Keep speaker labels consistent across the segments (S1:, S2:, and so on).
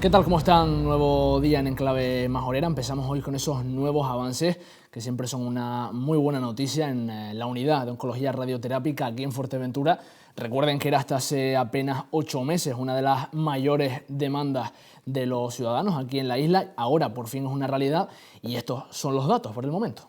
S1: ¿Qué tal? ¿Cómo están? Nuevo día en Enclave Majorera. Empezamos hoy con esos nuevos avances que siempre son una muy buena noticia en la unidad de oncología radioterápica aquí en Fuerteventura. Recuerden que era hasta hace apenas 8 meses una de las mayores demandas de los ciudadanos aquí en la isla. Ahora por fin es una realidad y estos son los datos por el momento.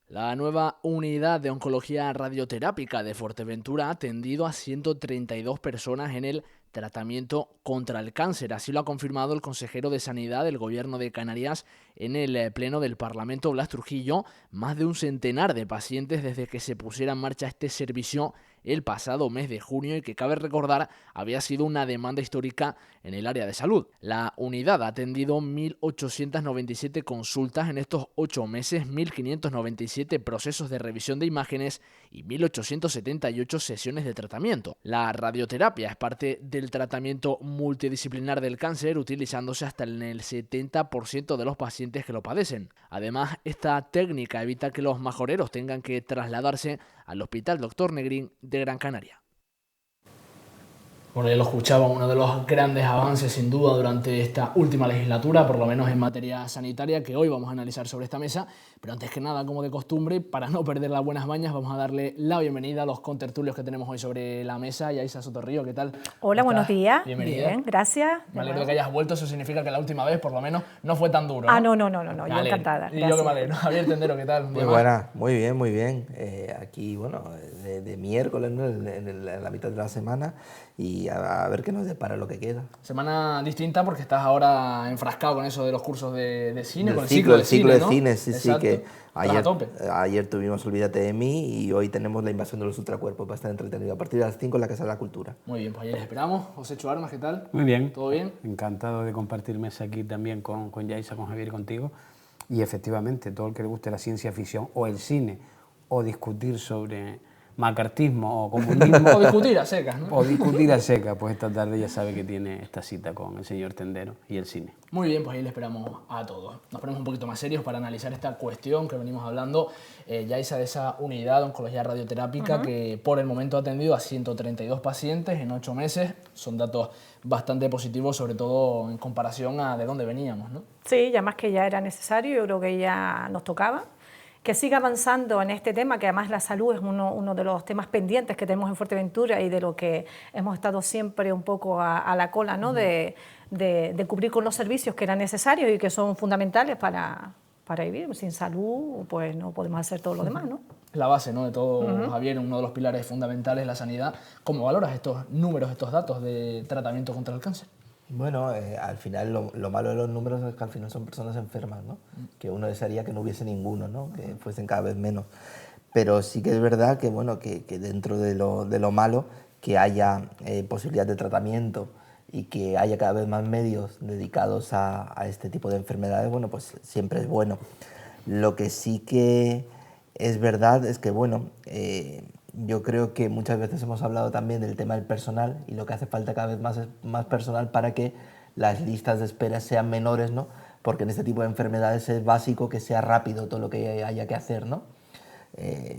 S1: La nueva unidad de oncología radioterápica de Fuerteventura ha atendido a 132 personas en el tratamiento contra el cáncer. Así lo ha confirmado el consejero de Sanidad del Gobierno de Canarias en el Pleno del Parlamento, Blas Trujillo. Más de un centenar de pacientes desde que se pusiera en marcha este servicio el pasado mes de junio y que, cabe recordar, había sido una demanda histórica en el área de salud. La unidad ha atendido 1.897 consultas en estos 8 meses, 1.597 procesos de revisión de imágenes y 1.878 sesiones de tratamiento. La radioterapia es parte del tratamiento multidisciplinar del cáncer, utilizándose hasta en el 70% de los pacientes que lo padecen. Además, esta técnica evita que los majoreros tengan que trasladarse al Hospital Dr. Negrín de Gran Canaria. Bueno, ya lo escuchaba, uno de los grandes avances sin duda durante esta última legislatura, por lo menos en materia sanitaria, que hoy vamos a analizar sobre esta mesa. Pero antes que nada, como de costumbre, para no perder las buenas mañas, vamos a darle la bienvenida a los contertulios que tenemos hoy sobre la mesa. Yaisa Sotorrío, ¿qué tal?
S2: Hola, buenos días.
S1: Bienvenida.
S2: Bien, gracias.
S1: Me alegro de que hayas vuelto, eso significa que la última vez, por lo menos, no fue tan duro, ¿no?
S2: Ah, no, yo encantada.
S1: Y yo que me alegro. Javier Tendero, ¿qué tal?
S3: Muy buena, muy bien, muy bien. Aquí, bueno, de miércoles, ¿no? en la mitad de la semana, y a ver qué nos depara lo que queda.
S1: Semana distinta porque estás ahora enfrascado con eso de los cursos de cine,
S3: Del
S1: con el ciclo de cine, ¿no?
S3: cine, sí,
S1: Exacto.
S3: sí, que
S1: Tope.
S3: ayer tuvimos Olvídate de mí y hoy tenemos La invasión de los ultracuerpos, va a estar entretenido. A partir de las 5 en la Casa de la Cultura.
S1: Muy bien, pues ahí les esperamos. José Chuarmas, ¿qué tal?
S4: Muy bien.
S1: ¿Todo bien?
S4: Encantado de compartir mesa aquí también con Yaisa, con Javier y contigo. Y efectivamente, todo el que le guste la ciencia ficción o el cine o discutir sobre macartismo o comunismo.
S1: O discutir a secas, ¿no?
S4: O discutir a secas, pues esta tarde ya sabe que tiene esta cita con el señor Tendero y el cine.
S1: Muy bien, pues ahí le esperamos a todos. Nos ponemos un poquito más serios para analizar esta cuestión que venimos hablando, Yaisa, de esa unidad de oncología radioterápica que por el momento ha atendido a 132 pacientes en 8 meses. Son datos bastante positivos, sobre todo en comparación a de dónde veníamos, ¿no?
S2: Sí, ya más que ya era necesario, yo creo que ya nos tocaba. Que siga avanzando en este tema, que además la salud es uno de los temas pendientes que tenemos en Fuerteventura y de lo que hemos estado siempre un poco a la cola, ¿no? De cubrir con los servicios que eran necesarios y que son fundamentales para vivir. Sin salud, pues no podemos hacer todo lo demás, ¿no?
S1: La base, ¿no?, de todo, Javier, uno de los pilares fundamentales de la sanidad. ¿Cómo valoras estos números, estos datos de tratamiento contra el cáncer?
S3: Bueno, al final lo malo de los números es que al final son personas enfermas, ¿no? Que uno desearía que no hubiese ninguno, ¿no? Que fuesen cada vez menos. Pero sí que es verdad que, bueno, que dentro de lo malo, que haya posibilidad de tratamiento y que haya cada vez más medios dedicados a este tipo de enfermedades, bueno, pues siempre es bueno. Lo que sí que es verdad es que, bueno, yo creo que muchas veces hemos hablado también del tema del personal y lo que hace falta cada vez más es más personal para que las listas de espera sean menores, ¿no? Porque en este tipo de enfermedades es básico que sea rápido todo lo que haya que hacer, ¿no?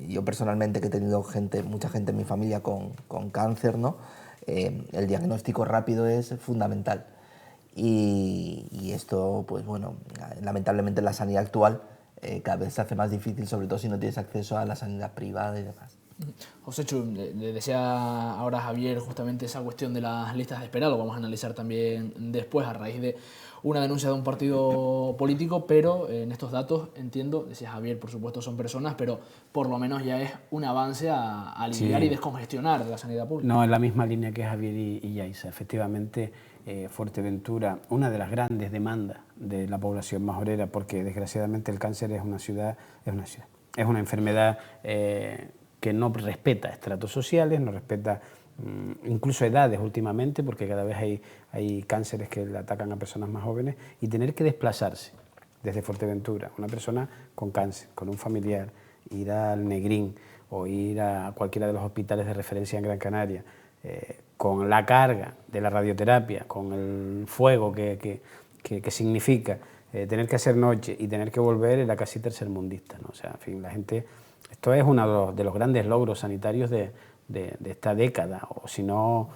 S3: Yo personalmente, que he tenido mucha gente en mi familia con cáncer, ¿no? El diagnóstico rápido es fundamental. Y esto, pues bueno, lamentablemente en la sanidad actual cada vez se hace más difícil, sobre todo si no tienes acceso a la sanidad privada y demás.
S1: José Chu, le decía ahora a Javier justamente esa cuestión de las listas de espera, lo vamos a analizar también después a raíz de una denuncia de un partido político, pero en estos datos, entiendo, decía Javier, por supuesto son personas, pero por lo menos ya es un avance a aliviar y descongestionar la sanidad pública.
S4: No, en la misma línea que Javier y Yaisa. Efectivamente, Fuerteventura, una de las grandes demandas de la población majorera, porque desgraciadamente el cáncer es una enfermedad que no respeta estratos sociales, no respeta incluso edades últimamente, porque cada vez hay cánceres que le atacan a personas más jóvenes, y tener que desplazarse desde Fuerteventura, una persona con cáncer, con un familiar, ir al Negrín o ir a cualquiera de los hospitales de referencia en Gran Canaria, con la carga de la radioterapia, con el fuego que significa tener que hacer noche y tener que volver, era casi tercermundista, ¿no? O sea, en fin, la gente... Esto es uno de los grandes logros sanitarios de esta década, o si no,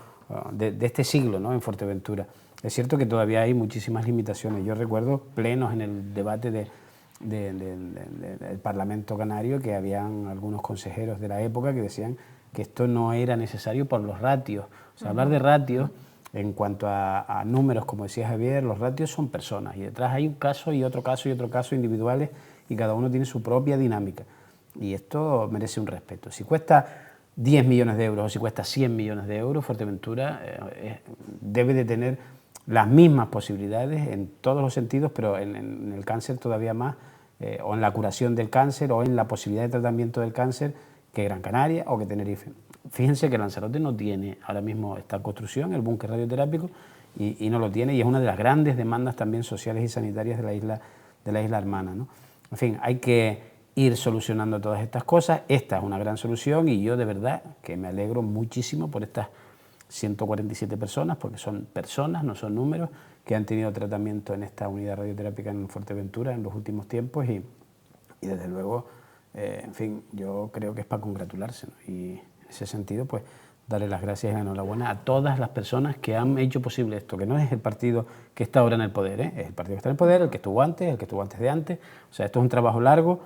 S4: de este siglo, ¿no?, en Fuerteventura. Es cierto que todavía hay muchísimas limitaciones. Yo recuerdo plenos en el debate del Parlamento Canario que habían algunos consejeros de la época que decían que esto no era necesario por los ratios. O sea, hablar de ratios en cuanto a números, como decía Javier, los ratios son personas y detrás hay un caso y otro caso y otro caso individuales y cada uno tiene su propia dinámica. Y esto merece un respeto. Si cuesta 10 millones de euros o si cuesta 100 millones de euros, Fuerteventura debe de tener las mismas posibilidades en todos los sentidos, pero en el cáncer todavía más, o en la curación del cáncer o en la posibilidad de tratamiento del cáncer que Gran Canaria o que Tenerife. Fíjense que Lanzarote no tiene, ahora mismo está en construcción, el búnker radioterápico, y no lo tiene, y es una de las grandes demandas también sociales y sanitarias de la isla hermana, ¿no? En fin, hay que ir solucionando todas estas cosas. Esta es una gran solución y yo de verdad que me alegro muchísimo por estas 147 personas, porque son personas, no son números, que han tenido tratamiento en esta unidad radioterápica en Fuerteventura en los últimos tiempos y desde luego, en fin, yo creo que es para congratularse, ¿no? Y en ese sentido, pues, darle las gracias y la enhorabuena a todas las personas que han hecho posible esto, que no es el partido que está ahora en el poder, es el partido que está en el poder, el que estuvo antes, el que estuvo antes de antes. O sea, esto es un trabajo largo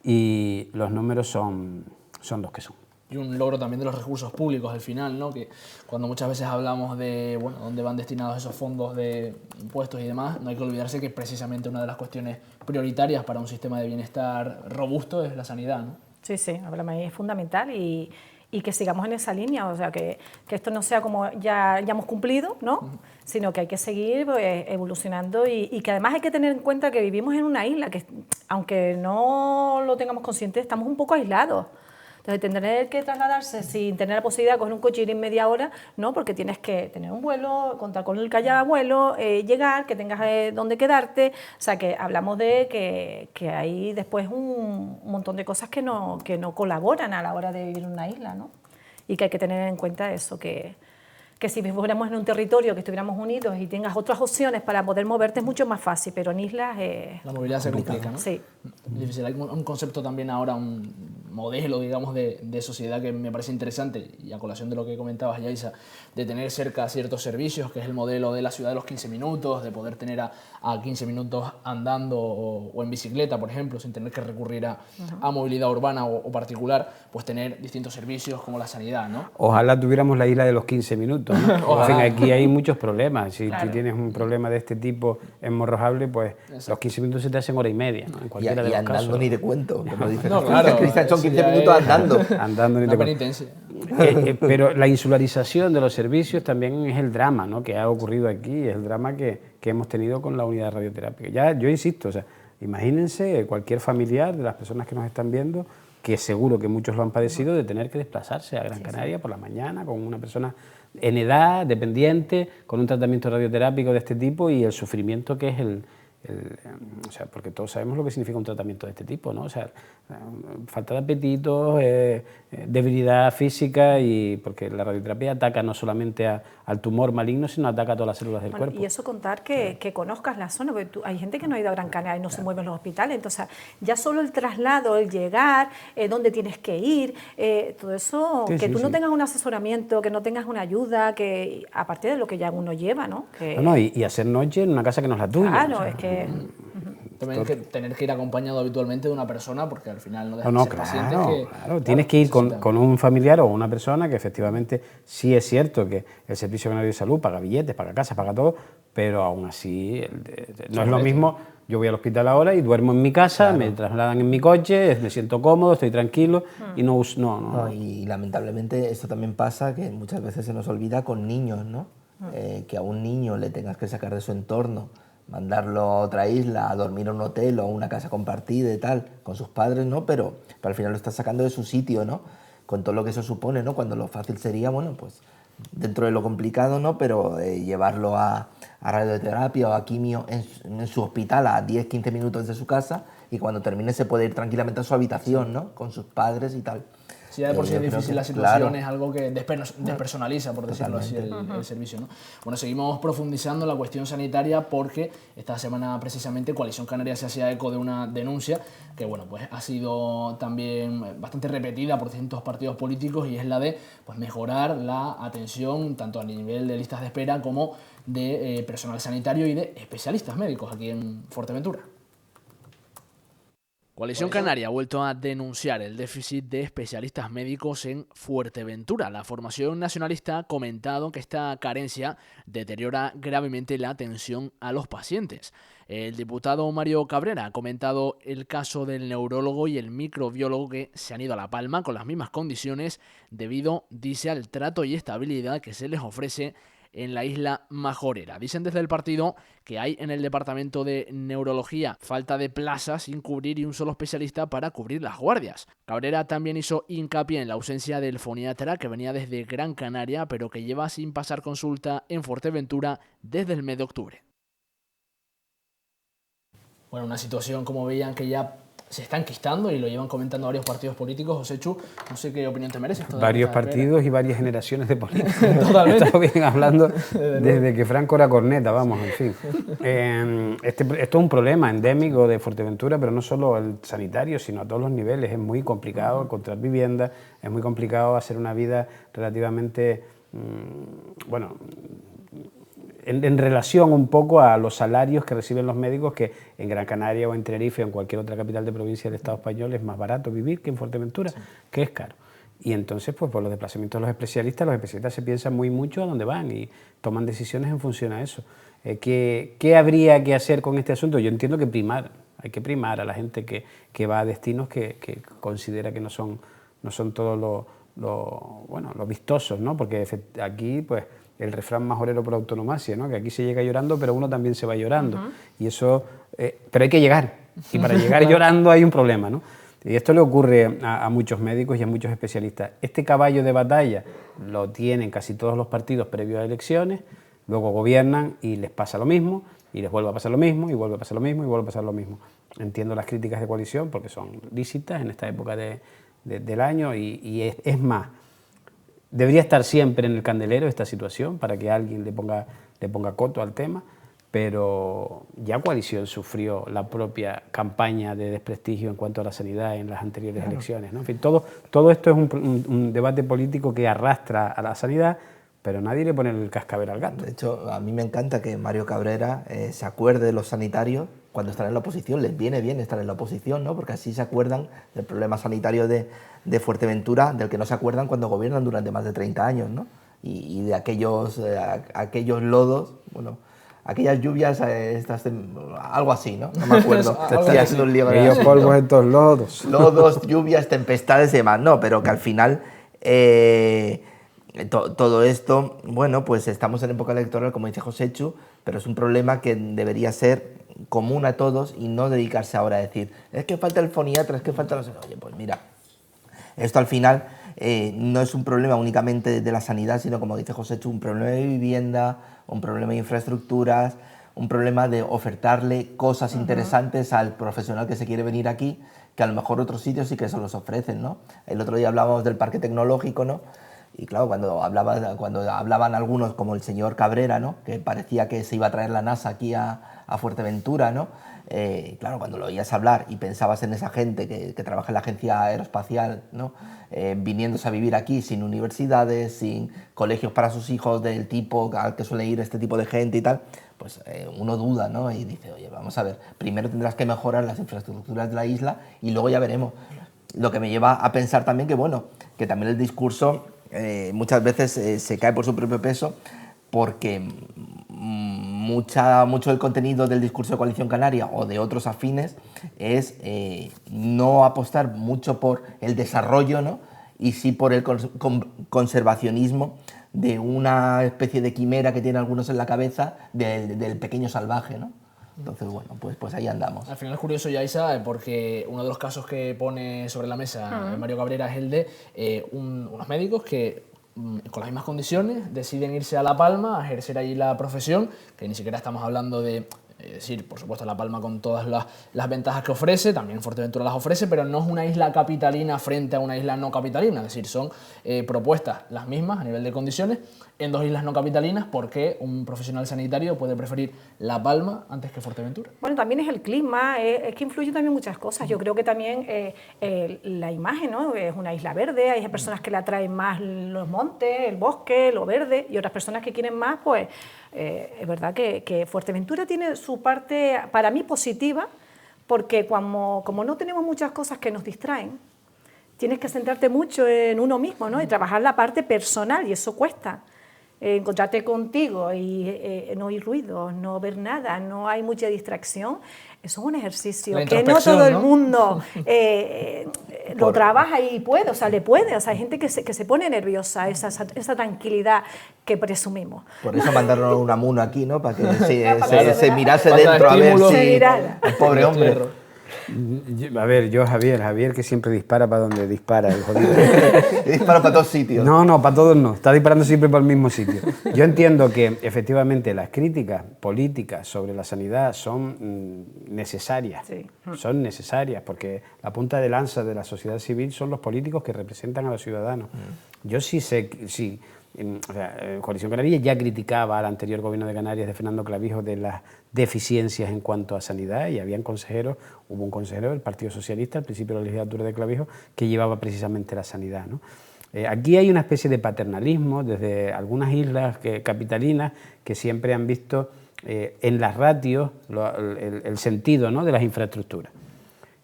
S4: y los números son los que son.
S1: Y un logro también de los recursos públicos al final, ¿no? Que cuando muchas veces hablamos de, bueno, dónde van destinados esos fondos de impuestos y demás, no hay que olvidarse que precisamente una de las cuestiones prioritarias para un sistema de bienestar robusto es la sanidad, ¿no?
S2: Sí, sí, para mí es fundamental y que sigamos en esa línea, o sea, que esto no sea como ya hemos cumplido, ¿no? Sino que hay que seguir pues, evolucionando y que además hay que tener en cuenta que vivimos en una isla que, aunque no lo tengamos consciente, estamos un poco aislados. Entonces, tener que trasladarse sin tener la posibilidad de coger un coche y ir en media hora, no, porque tienes que tener un vuelo, contar con el que haya vuelo, llegar, que tengas donde quedarte. O sea, que hablamos de que hay después un montón de cosas que no colaboran a la hora de vivir en una isla, ¿no? Y que hay que tener en cuenta eso, que si viviéramos en un territorio, que estuviéramos unidos y tengas otras opciones para poder moverte es mucho más fácil, pero en islas
S1: la movilidad se complica, ¿no?
S2: Sí.
S1: Difícil. Hay un concepto también ahora, un modelo, digamos, de sociedad que me parece interesante, y a colación de lo que comentabas, Yaisa, de tener cerca ciertos servicios, que es el modelo de la ciudad de los 15 minutos, de poder tener a 15 minutos andando o en bicicleta, por ejemplo, sin tener que recurrir a movilidad urbana o particular, pues tener distintos servicios como la sanidad, ¿no?
S4: Ojalá tuviéramos la isla de los 15 minutos, ¿no? En fin, aquí hay muchos problemas. Si
S1: claro.
S4: tú tienes un problema de este tipo en Morrojable, pues los 15 minutos se te hacen hora y media, ¿no? En cualquiera de los
S3: andando
S4: casos.
S3: ni te cuento, como dices.
S1: No, claro,
S3: Cristian, son 15
S1: ya
S3: minutos
S1: es
S3: andando.
S4: Andando ni
S1: una
S4: te cuento.
S1: penitencia.
S4: Pero la insularización de los servicios también es el drama, ¿no? Que ha ocurrido aquí, es el drama que hemos tenido con la unidad radioterápica. Ya, yo insisto, o sea, imagínense cualquier familiar de las personas que nos están viendo, que seguro que muchos lo han padecido, de tener que desplazarse a Gran Canaria por la mañana con una persona en edad, dependiente, con un tratamiento radioterápico de este tipo y el sufrimiento que es o sea, porque todos sabemos lo que significa un tratamiento de este tipo, ¿no? O sea, falta de apetito, debilidad física, y porque la radioterapia ataca no solamente al tumor maligno, sino ataca a todas las células del cuerpo.
S2: Y eso contar que conozcas la zona, porque hay gente que no ha ido a Gran Canaria y no se mueve en los hospitales, entonces ya solo el traslado, el llegar, dónde tienes que ir, todo eso,
S4: Sí,
S2: que
S4: sí,
S2: tú no
S4: sí.
S2: tengas un asesoramiento, que no tengas una ayuda, que aparte de lo que ya uno lleva, ¿no? Que,
S4: No, y hacer noche en una casa que no es la tuya.
S2: claro,
S4: o sea,
S2: es que...
S1: También tener que ir acompañado habitualmente de una persona, porque al final no dejan
S4: No,
S1: de ser pacientes que...
S4: claro, tienes que ir con un familiar o una persona que efectivamente sí es cierto que el Servicio Canario de Salud paga billetes, paga casa, paga todo, pero aún así no es lo mismo. Yo voy al hospital ahora y duermo en mi casa, me trasladan en mi coche, me siento cómodo, estoy tranquilo y no.
S3: Y lamentablemente esto también pasa, que muchas veces se nos olvida con niños, ¿no? Que a un niño le tengas que sacar de su entorno, mandarlo a otra isla, a dormir en un hotel o a una casa compartida y tal, con sus padres, ¿no? Pero al final lo estás sacando de su sitio, ¿no? Con todo lo que eso supone, ¿no? Cuando lo fácil sería, bueno, pues dentro de lo complicado, ¿no? Pero llevarlo a radioterapia o a quimio en su hospital a 10-15 minutos de su casa, y cuando termine se puede ir tranquilamente a su habitación, ¿no? Con sus padres y tal.
S1: Si ya de por sí es difícil la situación, es algo que despersonaliza, por decirlo así, el servicio, ¿no? Bueno, seguimos profundizando en la cuestión sanitaria porque esta semana precisamente Coalición Canaria se hacía eco de una denuncia que, bueno, pues ha sido también bastante repetida por distintos partidos políticos, y es la de pues, mejorar la atención tanto a nivel de listas de espera como de personal sanitario y de especialistas médicos aquí en Fuerteventura. Coalición Canaria ha vuelto a denunciar el déficit de especialistas médicos en Fuerteventura. La formación nacionalista ha comentado que esta carencia deteriora gravemente la atención a los pacientes. El diputado Mario Cabrera ha comentado el caso del neurólogo y el microbiólogo que se han ido a La Palma con las mismas condiciones debido, dice, al trato y estabilidad que se les ofrece en la isla Majorera. Dicen desde el partido que hay en el departamento de neurología falta de plazas sin cubrir y un solo especialista para cubrir las guardias. Cabrera también hizo hincapié en la ausencia del foniatra que venía desde Gran Canaria pero que lleva sin pasar consulta en Fuerteventura desde el mes de octubre. Bueno, una situación, como veían, que ya se está enquistando y lo llevan comentando varios partidos políticos. José Chu, no sé qué opinión te merece.
S4: Varios partidos y varias generaciones de políticos.
S1: Totalmente.
S4: Estamos bien hablando desde que Franco era corneta, vamos, en fin. Esto es un problema endémico de Fuerteventura, pero no solo el sanitario, sino a todos los niveles. Es muy complicado encontrar vivienda, es muy complicado hacer una vida relativamente, bueno, en relación un poco a los salarios que reciben los médicos, que en Gran Canaria o en Tenerife o en cualquier otra capital de provincia del Estado español es más barato vivir que en Fuerteventura, sí, que es caro. Y entonces, pues por los desplazamientos de los especialistas se piensa muy mucho a dónde van y toman decisiones en función a eso. ¿Qué habría que hacer con este asunto? Yo entiendo que hay que primar a la gente que va a destinos que considera que no son todos los vistosos, ¿no? Porque aquí, pues, el refrán majorero por autonomacia, ¿no? Que aquí se llega llorando, pero uno también se va llorando. Y eso, pero hay que llegar, y para llegar llorando hay un problema, ¿no? Y esto le ocurre a muchos médicos y a muchos especialistas. Este caballo de batalla lo tienen casi todos los partidos previos a elecciones, luego gobiernan y les pasa lo mismo, y les vuelve a pasar lo mismo, y vuelve a pasar lo mismo, y vuelve a pasar lo mismo. Entiendo las críticas de coalición porque son lícitas en esta época del año, y es más, debería estar siempre en el candelero esta situación para que alguien le ponga coto al tema, pero ya Coalición sufrió la propia campaña de desprestigio en cuanto a la sanidad en las anteriores elecciones, ¿no? En fin, todo esto es un debate político que arrastra a la sanidad, pero nadie le pone el cascabel al gato.
S3: De hecho, a mí me encanta que Mario Cabrera se acuerde de los sanitarios cuando están en la oposición. Les viene bien estar en la oposición, ¿no? Porque así se acuerdan del problema sanitario de Fuerteventura, del que no se acuerdan cuando gobiernan durante más de 30 años, ¿no? Y de aquellos lodos, bueno, aquellas lluvias, algo así, ¿no? No me acuerdo. Sí, ha sido un lío.
S4: Aquellos polvos, estos lodos.
S3: Lodos, lluvias, tempestades y demás, no, pero que al final todo esto, bueno, pues estamos en época electoral, como dice José Chu, pero es un problema que debería ser común a todos y no dedicarse ahora a decir, es que falta el foniatra, es que falta los... Oye, pues mira, esto al final no es un problema únicamente de la sanidad, sino, como dice José Chu, un problema de vivienda, un problema de infraestructuras, un problema de ofertarle cosas interesantes al profesional que se quiere venir aquí, que a lo mejor otros sitios sí que se los ofrecen, ¿no? El otro día hablábamos del parque tecnológico, ¿no? Y claro, cuando hablaban algunos, como el señor Cabrera, ¿no? Que parecía que se iba a traer la NASA aquí a Fuerteventura, ¿no? Claro, cuando lo oías hablar y pensabas en esa gente que trabaja en la agencia aeroespacial, ¿no? Viniéndose a vivir aquí sin universidades, sin colegios para sus hijos del tipo al que suele ir este tipo de gente y tal, pues uno duda, ¿no? Y dice, oye, vamos a ver, primero tendrás que mejorar las infraestructuras de la isla y luego ya veremos. Lo que me lleva a pensar también que, bueno, que también el discurso muchas veces se cae por su propio peso, porque mucho del contenido del discurso de Coalición Canaria o de otros afines es no apostar mucho por el desarrollo, ¿no? Y sí por el conservacionismo de una especie de quimera que tienen algunos en la cabeza del pequeño salvaje, ¿no? Entonces, bueno, pues ahí andamos.
S1: Al final es curioso, Yaisa, porque uno de los casos que pone sobre la mesa Mario Cabrera es el de unos médicos que, con las mismas condiciones, deciden irse a La Palma a ejercer allí la profesión, que ni siquiera estamos hablando de Es decir, por supuesto La Palma con todas las ventajas que ofrece, también Fuerteventura las ofrece, pero no es una isla capitalina frente a una isla no capitalina. Es decir, son propuestas las mismas a nivel de condiciones en dos islas no capitalinas. ¿Por qué un profesional sanitario puede preferir La Palma antes que Fuerteventura?
S2: Bueno, también es el clima, es que influye también muchas cosas. Yo creo que también la imagen, ¿no? Es una isla verde, hay personas que le atraen más los montes, el bosque, lo verde, y otras personas que quieren más, pues es verdad que Fuerteventura tiene su parte, para mí, positiva, porque como no tenemos muchas cosas que nos distraen, tienes que centrarte mucho en uno mismo, ¿no? Y trabajar la parte personal, y eso cuesta. Encontrarte contigo y no hay ruido, no ver nada, no hay mucha distracción. Eso es un ejercicio que no todo el mundo lo trabaja y puede, o sea, le puede. O sea, hay gente que se pone nerviosa, esa tranquilidad que presumimos.
S3: Por eso mandaron una muna aquí, ¿no? Para que se mirase dentro a ver si el pobre hombre.
S4: A ver, yo Javier que siempre dispara para donde dispara, el jodido.
S3: Dispara para todos sitios.
S4: No, para todos no, está disparando siempre para el mismo sitio. Yo entiendo que efectivamente las críticas políticas sobre la sanidad son necesarias,
S2: sí.
S4: Son necesarias, porque la punta de lanza de la sociedad civil son los políticos que representan a los ciudadanos. Yo sí sé, sí. O sea, Coalición Canaria ya criticaba al anterior gobierno de Canarias de Fernando Clavijo de las deficiencias en cuanto a sanidad, y habían consejeros, hubo un consejero del Partido Socialista al principio de la legislatura de Clavijo que llevaba precisamente la sanidad, ¿no? Aquí hay una especie de paternalismo desde algunas islas capitalinas que siempre han visto en las ratios el sentido, ¿no?, de las infraestructuras.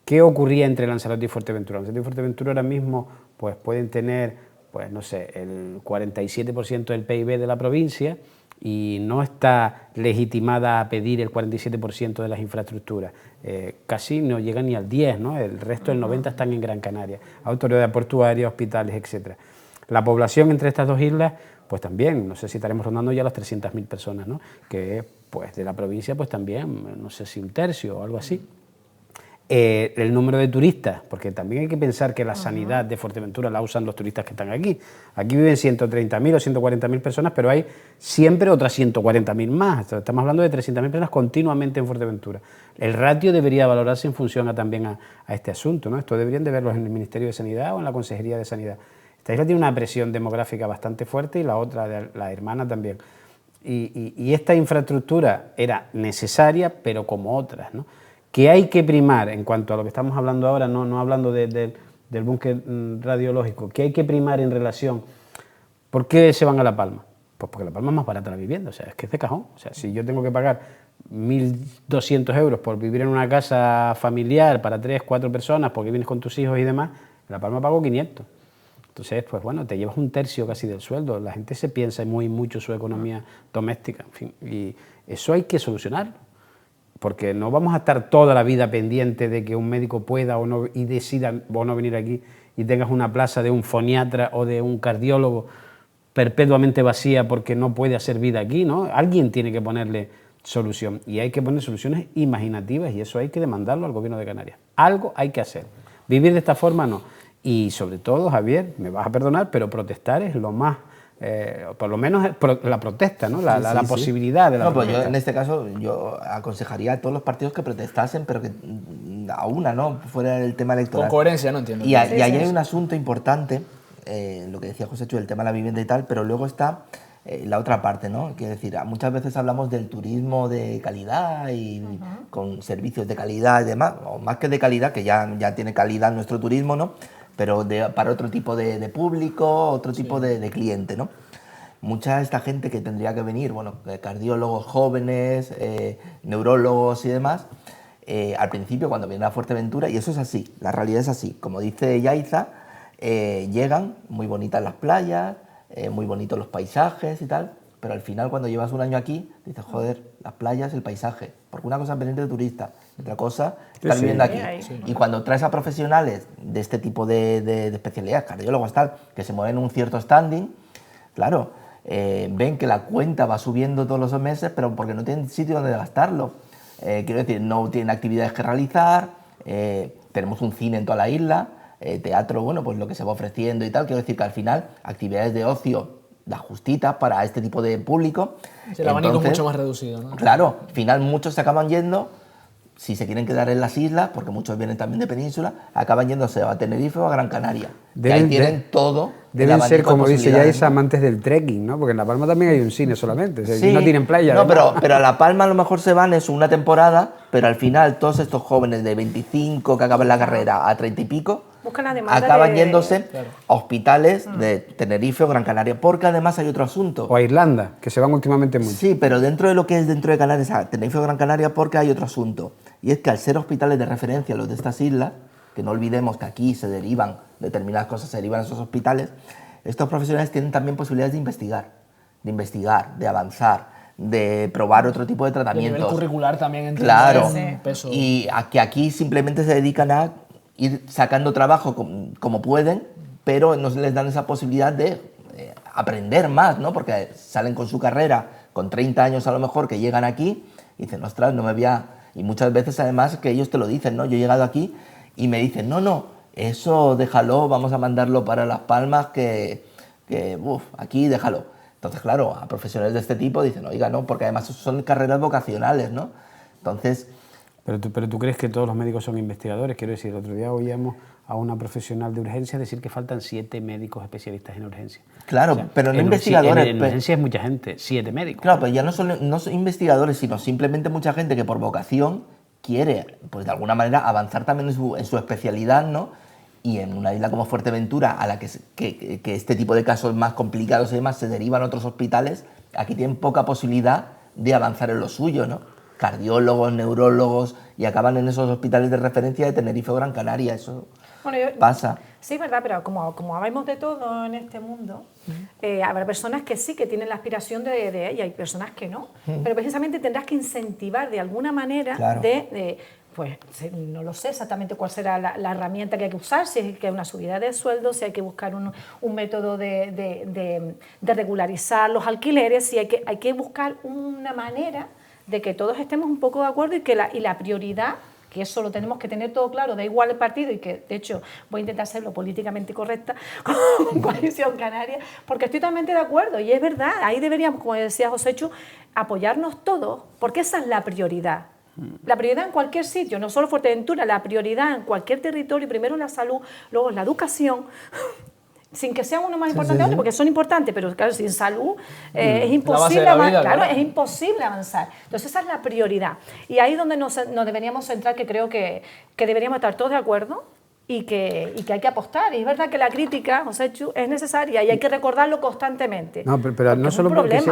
S4: ¿Qué ocurría entre Lanzarote y Fuerteventura? Lanzarote y Fuerteventura ahora mismo pues, pueden tener, pues no sé, el 47% del PIB de la provincia, y no está legitimada a pedir el 47% de las infraestructuras. Casi no llega ni al 10%, ¿no? El resto del 90% están en Gran Canaria, autoridad portuaria, hospitales, etc. La población entre estas dos islas, pues también, no sé si estaremos rondando ya las 300.000 personas, ¿no? Que pues de la provincia, pues también, no sé si un tercio o algo así. El número de turistas, porque también hay que pensar que la sanidad de Fuerteventura la usan los turistas que están aquí. Aquí viven 130.000 o 140.000 personas, pero hay siempre otras 140.000 más. Estamos hablando de 300.000 personas continuamente en Fuerteventura. El ratio debería valorarse en función también a este asunto, ¿no? Esto deberían de verlo en el Ministerio de Sanidad o en la Consejería de Sanidad. Esta isla tiene una presión demográfica bastante fuerte, y la otra, la hermana, también. Y esta infraestructura era necesaria, pero como otras, ¿no? Que hay que primar, en cuanto a lo que estamos hablando ahora, no hablando del búnker radiológico, que hay que primar en relación. ¿Por qué se van a La Palma? Pues porque La Palma es más barata la vivienda, o sea, es que es de cajón. O sea, si yo tengo que pagar 1.200 euros por vivir en una casa familiar para 3, 4 personas, porque vienes con tus hijos y demás, en La Palma pago 500. Entonces, pues bueno, te llevas un tercio casi del sueldo. La gente se piensa mucho su economía doméstica, en fin, y eso hay que solucionarlo. Porque no vamos a estar toda la vida pendiente de que un médico pueda o no y decida o no venir aquí, y tengas una plaza de un foniatra o de un cardiólogo perpetuamente vacía porque no puede hacer vida aquí, ¿no? Alguien tiene que ponerle solución, y hay que poner soluciones imaginativas, y eso hay que demandarlo al Gobierno de Canarias. Algo hay que hacer. Vivir de esta forma no. Y sobre todo, Javier, me vas a perdonar, pero protestar es lo más... por lo menos la protesta, ¿no? La posibilidad de la protesta.
S3: Pues yo, en este caso, yo aconsejaría a todos los partidos que protestasen, pero que a una, ¿no? Fuera del tema electoral.
S1: Con coherencia, ¿no? Entiendo.
S3: Y ahí hay un asunto importante, lo que decía José Chu, el tema de la vivienda y tal, pero luego está la otra parte, ¿no? Quiero decir, muchas veces hablamos del turismo de calidad y con servicios de calidad y demás, o más que de calidad, que ya tiene calidad nuestro turismo, ¿no? Pero para otro tipo de público, otro tipo de cliente, ¿no? Mucha de esta gente que tendría que venir, bueno, cardiólogos jóvenes, neurólogos y demás, al principio cuando vienen a Fuerteventura, y eso es así, la realidad es así, como dice Yaiza, llegan, muy bonitas las playas, muy bonitos los paisajes y tal, pero al final cuando llevas un año aquí, dices, joder, las playas, el paisaje, porque una cosa es venir de turista, otra cosa estar viviendo aquí. Y cuando traes a profesionales de este tipo de especialidades, cardiólogos tal, que se mueven un cierto standing, claro, ven que la cuenta va subiendo todos los meses, pero porque no tienen sitio donde gastarlo. Quiero decir, no tienen actividades que realizar, tenemos un cine en toda la isla, teatro, bueno, pues lo que se va ofreciendo y tal. Quiero decir que al final, actividades de ocio da justita para este tipo de público.
S1: El abanico es mucho más reducido, ¿no?
S3: Claro, al final muchos se acaban yendo, si se quieren quedar en las islas, porque muchos vienen también de península, acaban yéndose a Tenerife o a Gran Canaria. Y ahí tienen todo.
S4: Deben ser, como dice Yais, amantes del trekking, ¿no? Porque en La Palma también hay un cine solamente, o sea,
S3: sí,
S4: no tienen playa.
S3: No, pero a La Palma a lo mejor se van eso una temporada, pero al final todos estos jóvenes de 25 que acaban la carrera a 30 y pico, acaban yéndose a hospitales de Tenerife o Gran Canaria, porque además hay otro asunto.
S4: O a Irlanda, que se van últimamente mucho.
S3: Sí, pero dentro de lo que es dentro de Canarias, a Tenerife o Gran Canaria, porque hay otro asunto. Y es que al ser hospitales de referencia los de estas islas, que no olvidemos que aquí se derivan, determinadas cosas se derivan a esos hospitales, estos profesionales tienen también posibilidades de investigar, de avanzar, de probar otro tipo de tratamientos.
S1: El nivel curricular también entiende
S3: claro,
S1: un peso.
S3: Y a que aquí simplemente se dedican a ir sacando trabajo como pueden, pero no les dan esa posibilidad de aprender más, ¿no? Porque salen con su carrera, con 30 años a lo mejor, que llegan aquí y dicen, ostras, no me voy a... Y muchas veces además que ellos te lo dicen, ¿no? Yo he llegado aquí y me dicen, no, eso déjalo, vamos a mandarlo para Las Palmas, aquí déjalo. Entonces, claro, a profesionales de este tipo dicen, oiga, no, porque además son carreras vocacionales, ¿no? Entonces...
S4: Pero tú crees que todos los médicos son investigadores. Quiero decir, el otro día oíamos a una profesional de urgencia decir que faltan 7 médicos especialistas en urgencia.
S3: Claro, o sea, pero no investigadores.
S4: En urgencia es mucha gente, 7 médicos.
S3: Claro, pero ya no son investigadores, sino simplemente mucha gente que por vocación quiere, pues de alguna manera, avanzar también en su especialidad, ¿no? Y en una isla como Fuerteventura, a la que este tipo de casos más complicados y demás se derivan a otros hospitales, aquí tienen poca posibilidad de avanzar en lo suyo, ¿no? Cardiólogos, neurólogos, y acaban en esos hospitales de referencia de Tenerife o Gran Canaria, eso pasa.
S2: Sí, verdad, pero como hablamos de todo en este mundo, habrá personas que sí, que tienen la aspiración de ella, y personas que no, pero precisamente tendrás que incentivar de alguna manera
S3: claro.
S2: Pues no lo sé exactamente cuál será la herramienta que hay que usar, si es que hay una subida de sueldo, si hay que buscar un método de regularizar los alquileres, si hay que buscar una manera de que todos estemos un poco de acuerdo y la prioridad, que eso lo tenemos que tener todo claro, da igual el partido, y que de hecho voy a intentar hacerlo políticamente correcta con Coalición Canaria, porque estoy totalmente de acuerdo, y es verdad, ahí deberíamos, como decía Joséchu, apoyarnos todos, porque esa es la prioridad. La prioridad en cualquier sitio, no solo Fuerteventura, la prioridad en cualquier territorio, primero la salud, luego la educación, sin que sea uno más importante que otro, porque son importantes, pero claro, sin salud es imposible es imposible avanzar. Entonces esa es la prioridad. Y ahí es donde nos deberíamos centrar, que creo que deberíamos estar todos de acuerdo y que hay que apostar. Y es verdad que la crítica, Joséchu, es necesaria y hay que recordarlo constantemente.
S4: No, pero no solo porque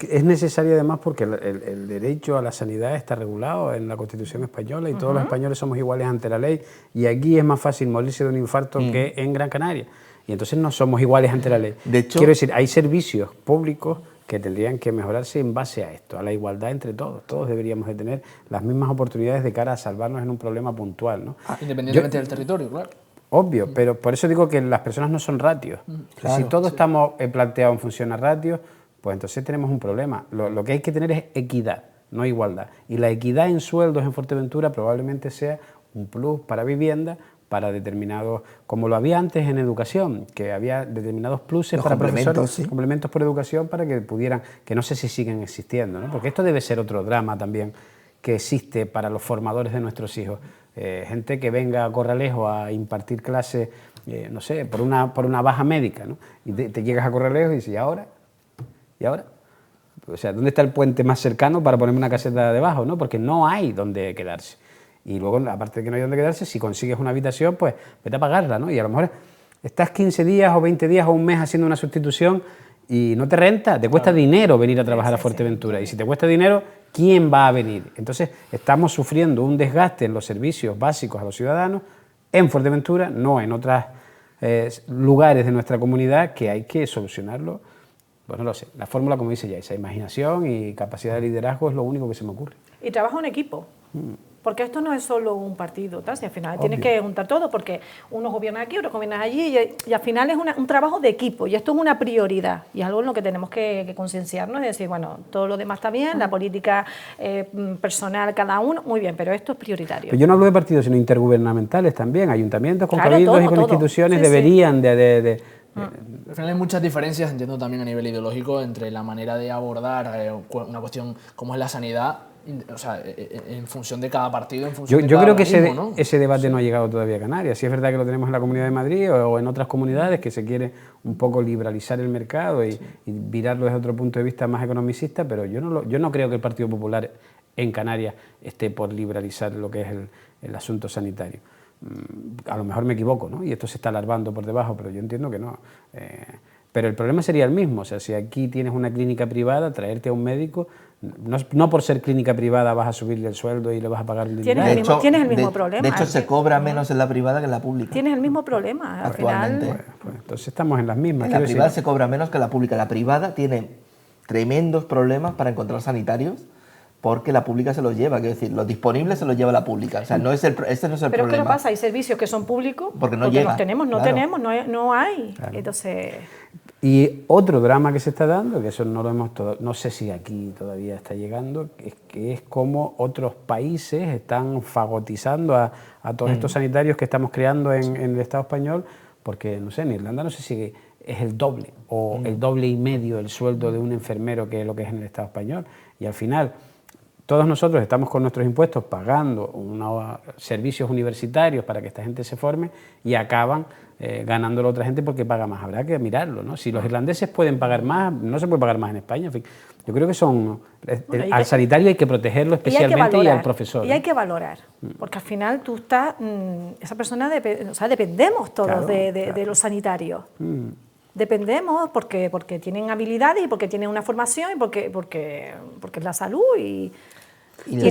S4: es necesario, además porque el derecho a la sanidad está regulado en la Constitución española y todos los españoles somos iguales ante la ley, y aquí es más fácil morirse de un infarto que en Gran Canaria. Y entonces no somos iguales ante la ley.
S3: De hecho,
S4: quiero decir, hay servicios públicos que tendrían que mejorarse en base a esto, a la igualdad entre todos. Todos deberíamos de tener las mismas oportunidades de cara a salvarnos en un problema puntual, ¿no?
S1: Independientemente del territorio, claro.
S4: Obvio, pero por eso digo que las personas no son ratios. Claro, si todos estamos planteados en función a ratios, pues entonces tenemos un problema. Lo que hay que tener es equidad, no igualdad. Y la equidad en sueldos en Fuerteventura probablemente sea un plus para vivienda, para determinados, como lo había antes en educación, que había determinados pluses para profesores, complementos por educación para que pudieran, que no sé si siguen existiendo, ¿no? Porque esto debe ser otro drama también que existe para los formadores de nuestros hijos. Gente que venga a Corralejo a impartir clases, no sé, por una baja médica, ¿no? Y te llegas a Corralejo y dices, ¿y ahora? ¿Y ahora? O sea, ¿dónde está el puente más cercano para ponerme una caseta debajo, ¿no? Porque no hay donde quedarse. Y luego, aparte de que no hay donde quedarse, si consigues una habitación, pues vete a pagarla, ¿no? Y a lo mejor estás 15 días o 20 días o un mes haciendo una sustitución y no te renta, te cuesta dinero venir a trabajar a Fuerteventura. Y si te cuesta dinero, ¿quién va a venir? Entonces, estamos sufriendo un desgaste en los servicios básicos a los ciudadanos en Fuerteventura, no en otros lugares de nuestra comunidad, que hay que solucionarlo. Pues no lo sé. La fórmula, como dice ya, esa imaginación y capacidad de liderazgo es lo único que se me ocurre.
S2: Y trabajo en equipo. Porque esto no es solo un partido, ¿tal? Si al final tienes que juntar todo, porque unos gobiernan aquí, otros gobiernan allí, y al final es un trabajo de equipo, y esto es una prioridad, y es algo en lo que tenemos que concienciarnos, y decir, bueno, todo lo demás está bien, la política personal cada uno, muy bien, pero esto es prioritario.
S4: Pero yo no hablo de partidos, sino intergubernamentales también, ayuntamientos con cabildos y con instituciones deberían de
S1: Al final hay muchas diferencias, entiendo también a nivel ideológico, entre la manera de abordar una cuestión como es la sanidad, o sea, en función de cada partido, en función de
S4: Yo
S1: cada
S4: creo que
S1: organismo, ¿no?
S4: ese debate no ha llegado todavía a Canarias. Sí es verdad que lo tenemos en la Comunidad de Madrid o en otras comunidades que se quiere un poco liberalizar el mercado y virarlo desde otro punto de vista más economicista, pero yo no creo que el Partido Popular en Canarias esté por liberalizar lo que es el asunto sanitario. A lo mejor me equivoco, ¿no? Y esto se está alargando por debajo, pero yo entiendo que no. Pero el problema sería el mismo, o sea, si aquí tienes una clínica privada, traerte a un médico, no por ser clínica privada vas a subirle el sueldo y le vas a pagar un dinero.
S2: Tienes el mismo problema.
S3: De hecho, se cobra menos en la privada que en la pública.
S2: Tienes el mismo problema,
S3: actualmente.
S2: Al final.
S4: Pues entonces estamos en las mismas.
S3: En la privada se cobra menos que en la pública. La privada tiene tremendos problemas para encontrar sanitarios, porque la pública se los lleva, quiero decir, los disponibles se los lleva la pública. O sea, este no es el problema.
S2: Pero ¿qué no pasa? Hay servicios que son públicos
S3: porque no llega.
S2: No hay. Claro. Entonces...
S4: Y otro drama que se está dando, que eso no sé si aquí todavía está llegando, es como otros países están fagotizando a todos estos sanitarios que estamos creando en el Estado español, porque, no sé, en Irlanda no sé si es el doble o el doble y medio el sueldo de un enfermero que es lo que es en el Estado español. Y al final, todos nosotros estamos con nuestros impuestos pagando unos servicios universitarios para que esta gente se forme y acaban ganándolo otra gente porque paga más. Habrá que mirarlo, ¿no? Si los irlandeses pueden pagar más, no se puede pagar más en España. En fin, yo creo que al sanitario hay que protegerlo especialmente y al profesor.
S2: Y hay que valorar, porque al final tú estás, esa persona, dependemos todos claro, de los sanitarios. Dependemos porque tienen habilidades y porque tienen una formación y porque es la salud y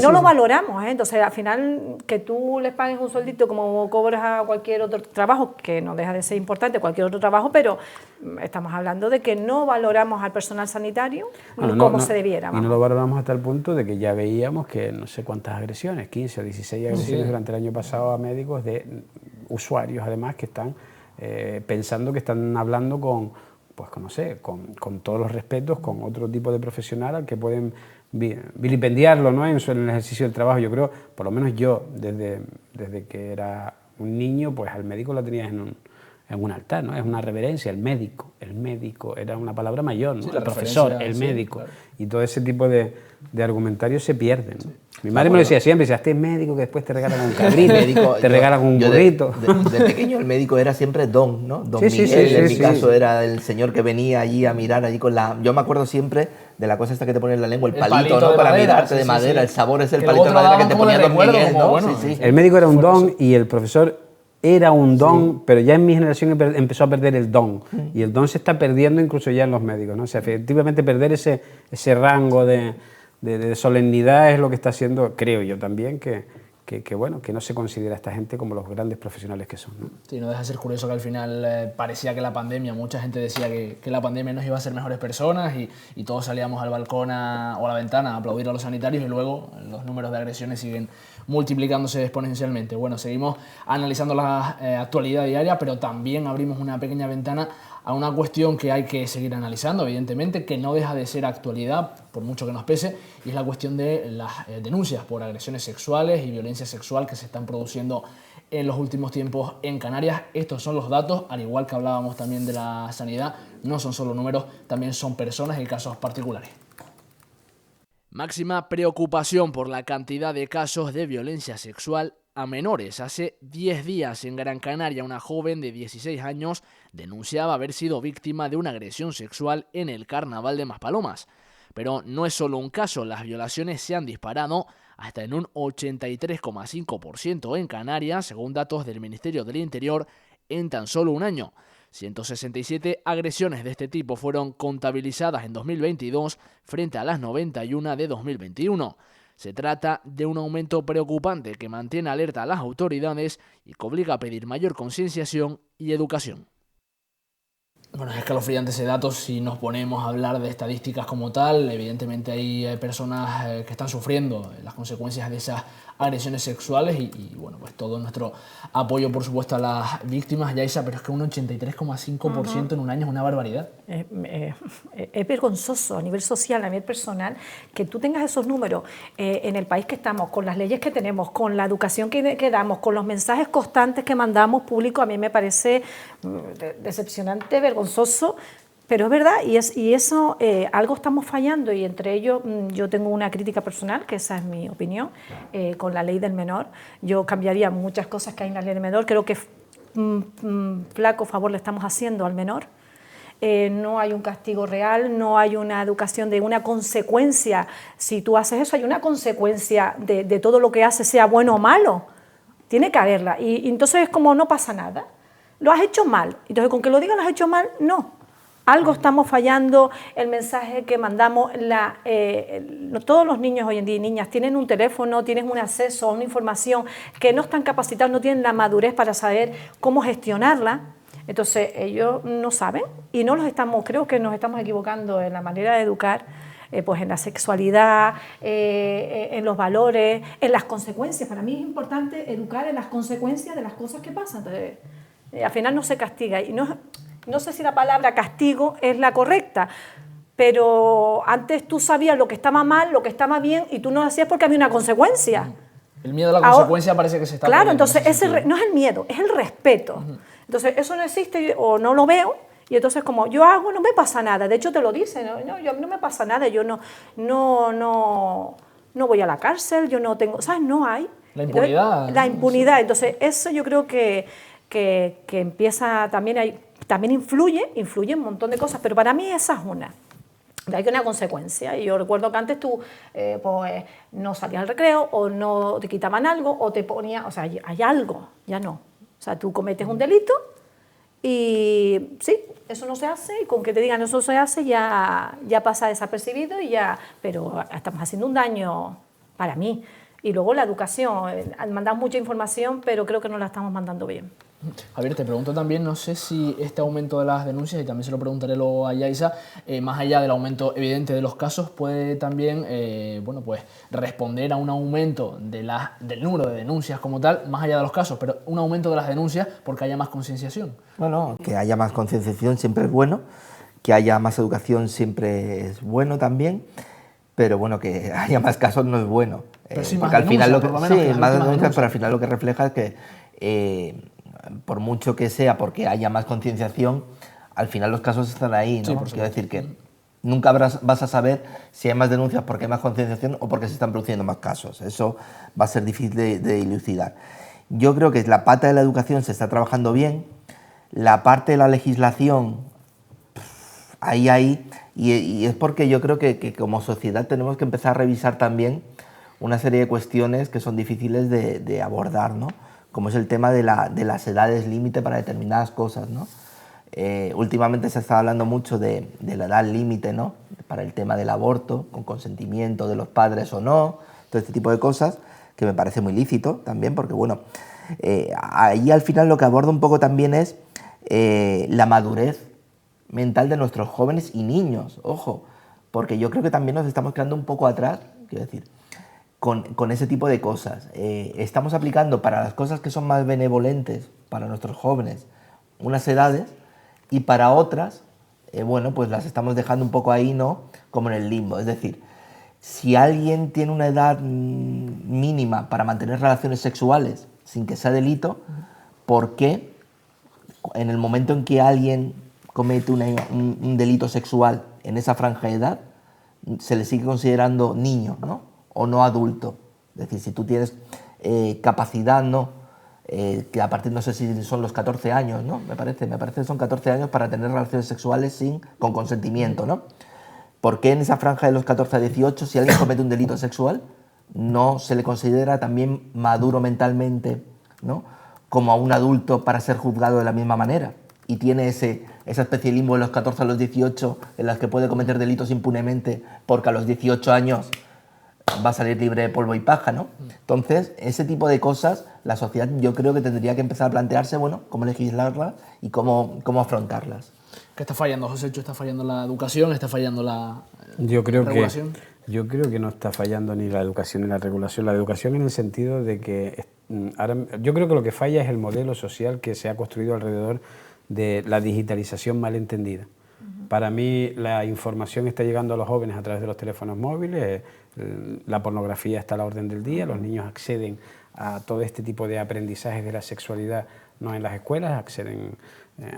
S2: no lo valoramos, ¿eh? Entonces, al final, que tú les pagues un sueldito como cobras a cualquier otro trabajo, que no deja de ser importante, cualquier otro trabajo, pero estamos hablando de que no valoramos al personal sanitario como se debiera.
S4: Y no lo valoramos hasta el punto de que ya veíamos que no sé cuántas agresiones, 15 o 16 agresiones durante el año pasado a médicos de usuarios, además, que están pensando que están hablando con todos los respetos, con otro tipo de profesional al que pueden vilipendiarlo, ¿no? en el ejercicio del trabajo. Yo creo, por lo menos yo, desde que era un niño, pues al médico lo tenías en un altar, ¿no? Es una reverencia, el médico era una palabra mayor, ¿no? Sí, el profesor, el médico, claro. Y todo ese tipo de argumentarios se pierden, ¿no? Mi madre me lo decía siempre, decía, este médico que después te regalan un cabrito, te regalan un burrito.
S3: De pequeño el médico era siempre don, ¿no? Don Miguel, en mi caso era el señor que venía allí a mirar allí con la... Yo me acuerdo siempre de la cosa esta que te ponen en la lengua, el palito, ¿no? Para mirarte de madera, el sabor es el palito de madera que te ponía Don Miguel, ¿no?
S1: Bueno,
S4: el médico era un don y el profesor era un don, pero ya en mi generación empezó a perder el don. Y el don se está perdiendo incluso ya en los médicos, ¿no? O sea, efectivamente perder ese rango de solemnidad es lo que está haciendo, creo yo también, que no se considera a esta gente como los grandes profesionales que son, ¿no?
S1: Sí, no deja de ser curioso que al final parecía que la pandemia, mucha gente decía que la pandemia nos iba a hacer mejores personas y todos salíamos al balcón o a la ventana a aplaudir a los sanitarios y luego los números de agresiones siguen multiplicándose exponencialmente. Bueno, seguimos analizando la actualidad diaria, pero también abrimos una pequeña ventana a una cuestión que hay que seguir analizando, evidentemente, que no deja de ser actualidad, por mucho que nos pese, y es la cuestión de las denuncias por agresiones sexuales y violencia sexual que se están produciendo en los últimos tiempos en Canarias. Estos son los datos, al igual que hablábamos también de la sanidad, no son solo números, también son personas y casos particulares. Máxima preocupación por la cantidad de casos de violencia sexual a menores. Hace 10 días en Gran Canaria una joven de 16 años denunciaba haber sido víctima de una agresión sexual en el Carnaval de Maspalomas. Pero no es solo un caso, las violaciones se han disparado hasta en un 83,5% en Canarias, según datos del Ministerio del Interior, en tan solo un año. 167 agresiones de este tipo fueron contabilizadas en 2022 frente a las 91 de 2021. Se trata de un aumento preocupante que mantiene alerta a las autoridades y que obliga a pedir mayor concienciación y educación. Bueno, es escalofriante ese dato. Si nos ponemos a hablar de estadísticas como tal, evidentemente hay personas que están sufriendo las consecuencias de esas agresiones sexuales y bueno, pues todo nuestro apoyo, por supuesto, a las víctimas, Yaisa, pero es que un 83,5% en un año es una barbaridad.
S2: Es vergonzoso a nivel social, a nivel personal, que tú tengas esos números en el país que estamos, con las leyes que tenemos, con la educación que damos, con los mensajes constantes que mandamos públicos. A mí me parece decepcionante, vergonzoso. Pero es verdad, y eso, algo estamos fallando, y entre ellos yo tengo una crítica personal, que esa es mi opinión, con la ley del menor. Yo cambiaría muchas cosas que hay en la ley del menor, creo que flaco favor le estamos haciendo al menor. No hay un castigo real, no hay una educación de una consecuencia. Si tú haces eso, hay una consecuencia de todo lo que haces, sea bueno o malo. Tiene que haberla, y entonces es como no pasa nada. Lo has hecho mal, entonces con que lo digas lo has hecho mal, no. Algo estamos fallando, el mensaje que mandamos, todos los niños hoy en día y niñas tienen un teléfono, tienen un acceso a una información que no están capacitados, no tienen la madurez para saber cómo gestionarla. Entonces ellos no saben y creo que nos estamos equivocando en la manera de educar, pues en la sexualidad, en los valores, en las consecuencias. Para mí es importante educar en las consecuencias de las cosas que pasan. Entonces, al final no se castiga y no sé si la palabra castigo es la correcta, pero antes tú sabías lo que estaba mal, lo que estaba bien, y tú no lo hacías porque había una consecuencia.
S1: El miedo a la consecuencia parece que se está...
S2: Claro, entonces no es el miedo, es el respeto. Entonces eso no existe o no lo veo, y entonces como yo hago, no me pasa nada. De hecho te lo dicen, a mí no me pasa nada, yo no voy a la cárcel, yo no tengo... ¿Sabes? No hay.
S1: La impunidad.
S2: La impunidad. Entonces eso yo creo que empieza también... También influye un montón de cosas, pero para mí esa es una. Hay una consecuencia. Y yo recuerdo que antes tú pues, no salías al recreo, o no te quitaban algo, o te ponían... O sea, hay algo, ya no. O sea, tú cometes un delito y sí, eso no se hace, y con que te digan eso se hace ya pasa desapercibido y ya... Pero estamos haciendo un daño para mí. Y luego la educación. Mandamos mucha información, pero creo que no la estamos mandando bien.
S1: Javier, te pregunto también, no sé si este aumento de las denuncias, y también se lo preguntaré luego a Yaisa, más allá del aumento evidente de los casos, puede también bueno, pues responder a un aumento del número de denuncias como tal, más allá de los casos, pero un aumento de las denuncias porque haya más concienciación.
S3: Bueno, que haya más concienciación siempre es bueno, que haya más educación siempre es bueno también, pero bueno, que haya más casos no es bueno.
S1: Pero sí,
S3: porque al final más denuncias, pero al final lo que refleja es que por mucho que sea porque haya más concienciación, al final los casos están ahí, ¿no?
S1: Sí,
S3: Quiero decir que nunca vas a saber si hay más denuncias porque hay más concienciación o porque se están produciendo más casos. Eso va a ser difícil de dilucidar. Yo creo que la pata de la educación se está trabajando bien, la parte de la legislación, ahí, y es porque yo creo que como sociedad tenemos que empezar a revisar también una serie de cuestiones que son difíciles de abordar, ¿no? Como es el tema de las edades límite para determinadas cosas, ¿no? Últimamente se está hablando mucho de la edad límite, ¿no? Para el tema del aborto, con consentimiento de los padres o no, todo este tipo de cosas, que me parece muy lícito también, porque bueno, ahí al final lo que aborda un poco también es la madurez mental de nuestros jóvenes y niños, ojo, porque yo creo que también nos estamos quedando un poco atrás, quiero decir, con ese tipo de cosas. Estamos aplicando para las cosas que son más benevolentes para nuestros jóvenes unas edades, y para otras, bueno, pues las estamos dejando un poco ahí, ¿no? Como en el limbo. Es decir, si alguien tiene una edad mínima para mantener relaciones sexuales sin que sea delito, ¿por qué en el momento en que alguien comete un delito sexual en esa franja de edad se le sigue considerando niño, ¿no? O no adulto? Es decir, si tú tienes capacidad, ¿no? Que a partir, no sé si son los 14 años, ¿no? Me parece que son 14 años para tener relaciones sexuales con consentimiento, ¿no? ¿Por qué en esa franja de los 14 a 18, si alguien comete un delito sexual, no se le considera también maduro mentalmente, ¿no? Como a un adulto para ser juzgado de la misma manera? Y tiene esa especie de limbo de los 14 a los 18 en las que puede cometer delitos impunemente porque a los 18 años va a salir libre de polvo y paja, ¿no? Entonces, ese tipo de cosas, la sociedad yo creo que tendría que empezar a plantearse, bueno, cómo legislarlas y cómo afrontarlas.
S1: ¿Qué está fallando, José? ¿Está fallando la educación? ¿Está fallando la
S4: Yo creo
S1: regulación?
S4: Yo creo que no está fallando ni la educación ni la regulación. La educación en el sentido de que ahora, yo creo que lo que falla es el modelo social que se ha construido alrededor de la digitalización mal entendida. Para mí la información está llegando a los jóvenes a través de los teléfonos móviles, la pornografía está a la orden del día, los niños acceden a todo este tipo de aprendizajes de la sexualidad no en las escuelas, acceden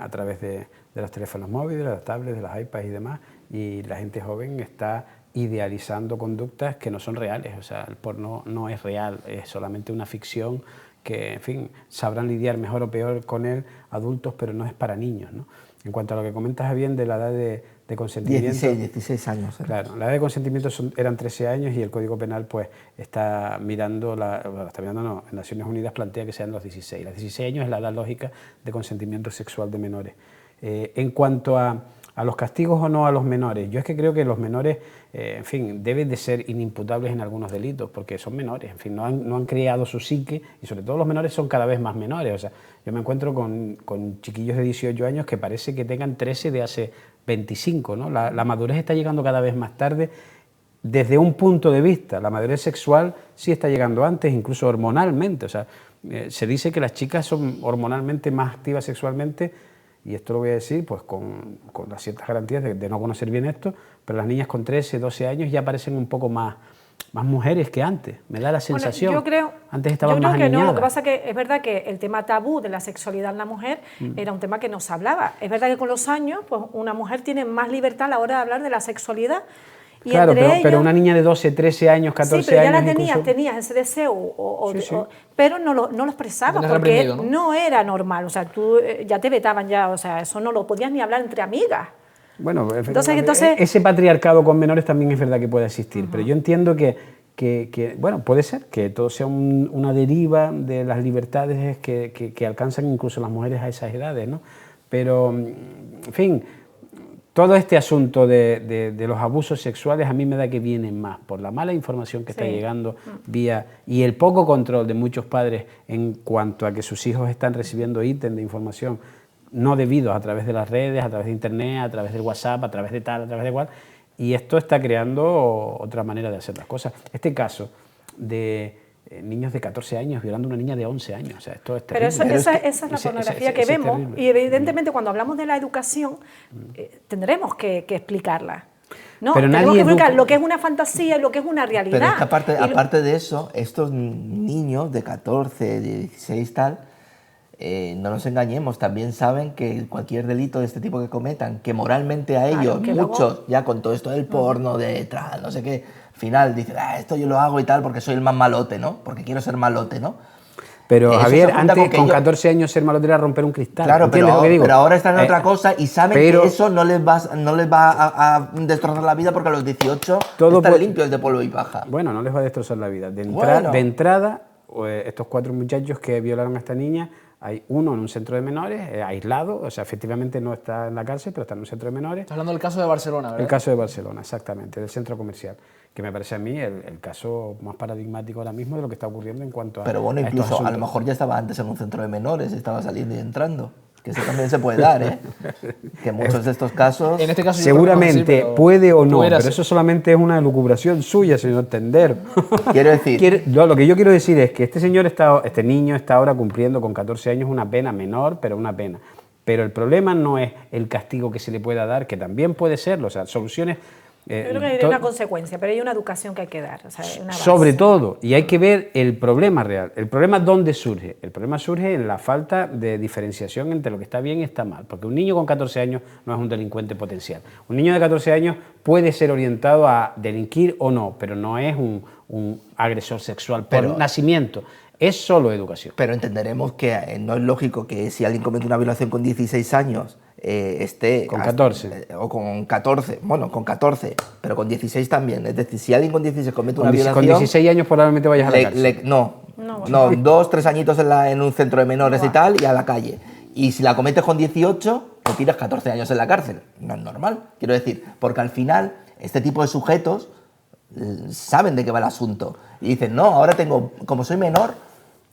S4: a través de los teléfonos móviles, de las tablets, de las iPads y demás, y la gente joven está idealizando conductas que no son reales. O sea, el porno no es real, es solamente una ficción que, en fin, sabrán lidiar mejor o peor con él adultos, pero no es para niños, ¿no? En cuanto a lo que comentas bien de la edad de consentimiento...
S3: 16 años.
S4: Claro, la edad de consentimiento eran 13 años y el Código Penal pues está mirando, en Naciones Unidas plantea que sean los 16. Los 16 años es la edad lógica de consentimiento sexual de menores. En cuanto a los castigos o no a los menores, yo es que creo que los menores, en fin, deben de ser inimputables en algunos delitos, porque son menores, en fin, no han creado su psique, y sobre todo los menores son cada vez más menores. O sea, yo me encuentro con chiquillos de 18 años que parece que tengan 13 de hace 25, ¿no? La madurez está llegando cada vez más tarde desde un punto de vista. La madurez sexual sí está llegando antes, incluso hormonalmente. O sea, se dice que las chicas son hormonalmente más activas sexualmente, y esto lo voy a decir pues con las ciertas garantías de no conocer bien esto, pero las niñas con 13, 12 años ya parecen un poco más mujeres que antes, me da la sensación.
S2: Bueno, yo creo,
S4: antes estaban más
S2: que
S4: aniñadas.
S2: no, lo que pasa es que es verdad que el tema tabú de la sexualidad en la mujer era un tema que no se hablaba. Es verdad que con los años pues una mujer tiene más libertad a la hora de hablar de la sexualidad. Y
S4: claro, pero una niña de 12, 13 años, 14 años...
S2: Sí, pero ya
S4: incluso...
S2: tenías ese deseo,
S4: sí.
S2: pero no lo expresabas porque ¿no? Era normal. O sea, tú ya te vetaban ya, o sea, eso no lo podías ni hablar entre amigas.
S4: Bueno, entonces ese patriarcado con menores también es verdad que puede existir, pero yo entiendo que bueno, puede ser que todo sea una deriva de las libertades que alcanzan incluso las mujeres a esas edades, ¿no? Pero, en fin... Todo este asunto de los abusos sexuales a mí me da que vienen más por la mala información que está llegando y el poco control de muchos padres en cuanto a que sus hijos están recibiendo ítems de información no debidos a través de las redes, a través de internet, a través del WhatsApp, a través de tal, a través de cual, y esto está creando otra manera de hacer las cosas. Este caso de niños de 14 años violando a una niña de 11 años. O sea, esto es terrible.
S2: Pero esa es la pornografía que vemos y evidentemente cuando hablamos de la educación tendremos que explicarla. ¿No?
S4: Pero
S2: tenemos que explicar lo que es una fantasía y lo que es una realidad.
S3: Pero es que aparte de eso, estos niños de 14, 16 tal, no nos engañemos, también saben que cualquier delito de este tipo que cometan, que moralmente a ellos, muchos, ya con todo esto del porno, de tal, no sé qué, al final dicen, esto yo lo hago y tal porque soy el más malote, ¿no? Porque quiero ser malote, ¿no?
S4: Pero Javier, antes con 14 años ser malote era romper un cristal.
S3: Claro, pero ahora están en otra cosa y saben que eso no les va a destrozar la vida porque a los 18 están limpios de polvo y paja.
S4: Bueno, no les va a destrozar la vida. De entrada, estos 4 muchachos que violaron a esta niña, hay uno en un centro de menores, aislado, o sea, efectivamente no está en la cárcel, pero está en un centro de menores.
S1: Estás hablando del caso de Barcelona, ¿verdad?
S4: El caso de Barcelona, exactamente, del centro comercial, que me parece a mí el caso más paradigmático ahora mismo de lo que está ocurriendo en cuanto a...
S3: Pero bueno, incluso a lo mejor ya estaba antes en un centro de menores, estaba saliendo y entrando. Que eso también se puede dar, ¿eh? Que muchos de estos casos...
S4: En este caso seguramente sí, puede o no, pero eso solamente es una elucubración suya, sin entender.
S3: Quiero decir...
S4: Lo que yo quiero decir es que este niño está ahora cumpliendo con 14 años una pena menor, pero una pena. Pero el problema no es el castigo que se le pueda dar, que también puede serlo, o sea, soluciones...
S2: Yo creo que hay una consecuencia, pero hay una educación que hay que dar. O sea, una base.
S4: Sobre todo, y hay que ver el problema real. ¿El problema dónde surge? El problema surge en la falta de diferenciación entre lo que está bien y está mal. Porque un niño con 14 años no es un delincuente potencial. Un niño de 14 años puede ser orientado a delinquir o no, pero no es un agresor sexual por nacimiento. Es solo educación.
S3: Pero entenderemos que no es lógico que si alguien comete una violación con 16 años... esté...
S4: Con 14.
S3: O con 14, bueno, con 14, pero con 16 también. Es decir, si alguien con 16 comete una violación...
S4: Con 16 años probablemente vayas a la cárcel.
S3: No, 2, 3 añitos en un centro de menores y tal, y a la calle. Y si la cometes con 18, te tiras 14 años en la cárcel. No es normal, quiero decir, porque al final este tipo de sujetos saben de qué va el asunto. Y dicen, no, ahora como soy menor,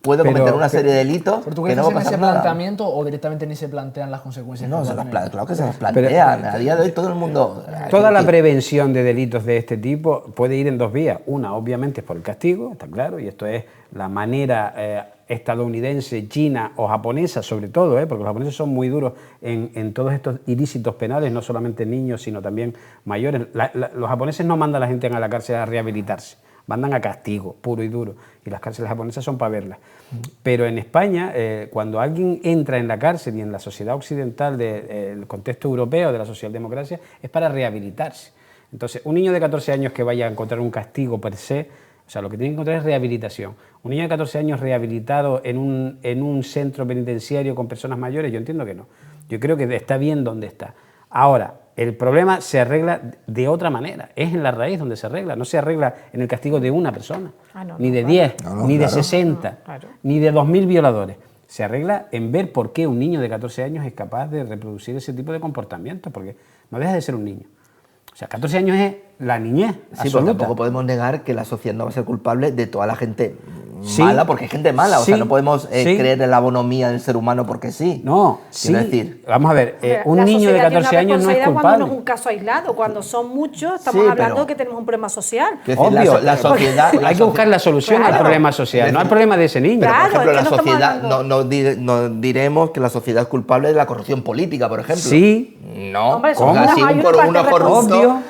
S3: puede cometer una serie de delitos
S1: ¿Pero tú
S3: que
S1: crees
S3: no
S1: que
S3: va a
S1: hacen ese
S3: pasar nada.
S1: planteamiento o directamente ni se plantean las consecuencias?
S3: No,
S1: que va a tener?
S3: claro que se las plantean. A día de hoy todo el mundo...
S4: Toda la prevención de delitos de este tipo puede ir en dos vías. Una, obviamente, es por el castigo, está claro, y esto es la manera estadounidense, china o japonesa, sobre todo, porque los japoneses son muy duros en todos estos ilícitos penales, no solamente niños, sino también mayores. Los japoneses no mandan a la gente a la cárcel a rehabilitarse, mandan a castigo, puro y duro, y las cárceles japonesas son para verlas. Pero en España, cuando alguien entra en la cárcel y en la sociedad occidental del contexto europeo de la socialdemocracia, es para rehabilitarse. Entonces, un niño de 14 años que vaya a encontrar un castigo per se, o sea, lo que tiene que encontrar es rehabilitación. Un niño de 14 años rehabilitado en un centro penitenciario con personas mayores, yo entiendo que no. Yo creo que está bien donde está. Ahora, el problema se arregla de otra manera. Es en la raíz donde se arregla. No se arregla en el castigo de una persona, ni de 10, ni de 60, ni de 2000 violadores. Se arregla en ver por qué un niño de 14 años es capaz de reproducir ese tipo de comportamientos, porque no deja de ser un niño. O sea, 14 años es la niñez
S3: Sí,
S4: absoluta.
S3: pero tampoco podemos negar que la sociedad no va a ser culpable de toda la gente mala, porque hay gente mala. O sea, no podemos creer en la bonomía del ser humano porque sí.
S4: No, sí.
S3: Decir,
S4: vamos a ver, un niño de 14 años no es culpable.
S2: Cuando no es un caso aislado, cuando son muchos, estamos hablando que tenemos un problema social.
S3: Obvio, la sociedad...
S4: Hay que buscar la solución al problema social, no al problema de ese niño.
S2: Claro,
S3: por ejemplo,
S2: es que
S3: la sociedad, no diremos que la sociedad es culpable de la corrupción política, por ejemplo.
S4: Sí.
S3: No,
S2: hombre,
S3: o sea, si uno corrupto,
S4: obvio.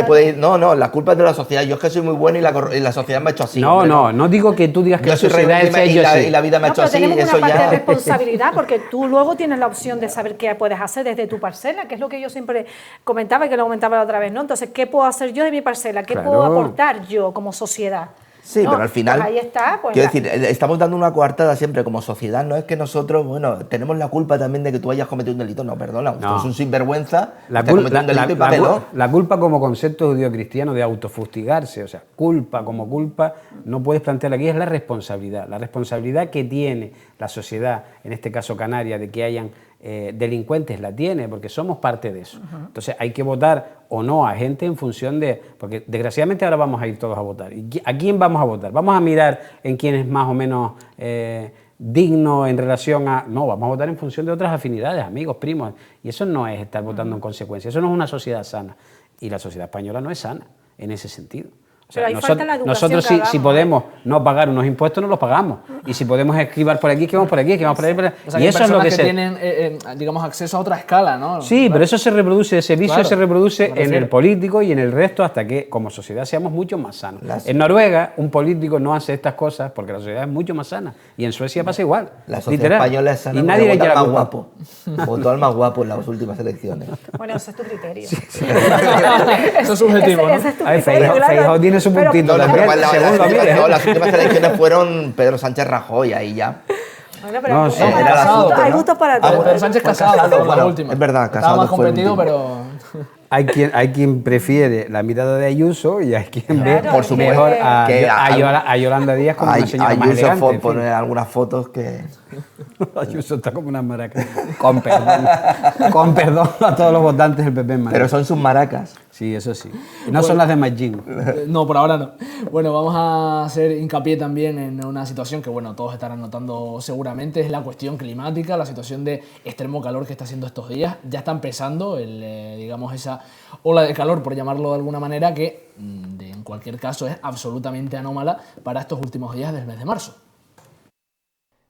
S3: puede ir, no, la culpa es de la sociedad. Yo es que soy muy bueno y la sociedad me ha hecho así.
S4: No digo que tú digas que
S3: yo
S4: la
S3: soy
S4: sociedad es
S3: y la vida me ha hecho así.
S2: Tenemos
S3: Eso
S2: una parte
S3: ya...
S2: de responsabilidad, porque tú luego tienes la opción de saber qué puedes hacer desde tu parcela, que es lo que yo siempre comentaba y que lo comentaba la otra vez, ¿no? Entonces, ¿qué puedo hacer yo de mi parcela? ¿Qué puedo aportar yo como sociedad?
S3: Sí,
S2: ¿no?
S3: pero al final,
S2: pues ahí está, pues
S3: quiero decir, estamos dando una coartada siempre como sociedad. No es que nosotros, bueno, tenemos la culpa también de que tú hayas cometido un delito. No, perdona, usted es un sinvergüenza,
S4: la culpa como concepto judío-cristiano de autofustigarse, o sea, culpa como culpa, no puedes plantear aquí, es la responsabilidad que tiene la sociedad, en este caso canaria, de que hayan delincuentes, la tiene, porque somos parte de eso. Entonces hay que votar o no a gente en función de... Porque desgraciadamente ahora vamos a ir todos a votar. ¿Y a quién vamos a votar? ¿Vamos a mirar en quién es más o menos digno en relación a... No, vamos a votar en función de otras afinidades, amigos, primos. Y eso no es estar votando en consecuencia. Eso no es una sociedad sana. Y la sociedad española no es sana en ese sentido. O sea, nosotros si podemos no pagar unos impuestos, no los pagamos. Y si podemos esquivar por aquí, esquivamos por aquí, esquivamos por ahí.
S1: O sea,
S4: y eso es lo que
S1: tienen, digamos, acceso a otra escala, ¿no?
S4: Sí, claro. Pero eso se reproduce, ese vicio se reproduce en el político y en el resto hasta que como sociedad seamos mucho más sanos. En Noruega, un político no hace estas cosas porque la sociedad es mucho más sana. Y en Suecia pasa igual.
S3: La sociedad española es sana,
S4: y nadie le echa la culpa.
S3: Guapo. Votó al más guapo en las últimas elecciones.
S2: Bueno, ese es tu criterio.
S1: Eso es subjetivo, ¿no?
S2: Ese es tu criterio,
S4: Feijóo tiene su puntito también, según lo mires.
S3: Las últimas elecciones fueron Pedro Sánchez Rajoy, ahí ya.
S2: Bueno, pero
S4: No, sí,
S3: era casado,
S2: hay gustos para todos.
S1: Pedro Sánchez casado, la última.
S3: Es verdad,
S1: Estaba
S3: casado
S1: más
S3: fue el
S1: competido,
S3: último.
S1: pero...
S4: Hay quien prefiere la mirada de Ayuso y hay quien ve
S3: por supuesto,
S4: mejor
S3: que
S4: a Yolanda Díaz como una señora más
S3: Ayuso
S4: elegante.
S3: pone algunas fotos que...
S4: Ayuso está como una maraca. Con perdón a todos los votantes del PP en Madrid.
S3: Pero son sus maracas.
S4: Sí, eso sí. No son las de Magín.
S1: No, por ahora no. Bueno, vamos a hacer hincapié también en una situación que, bueno, todos estarán notando seguramente, es la cuestión climática, la situación de extremo calor que está haciendo estos días. Ya está empezando, digamos, esa ola de calor, por llamarlo de alguna manera, que en cualquier caso es absolutamente anómala para estos últimos días del mes de marzo.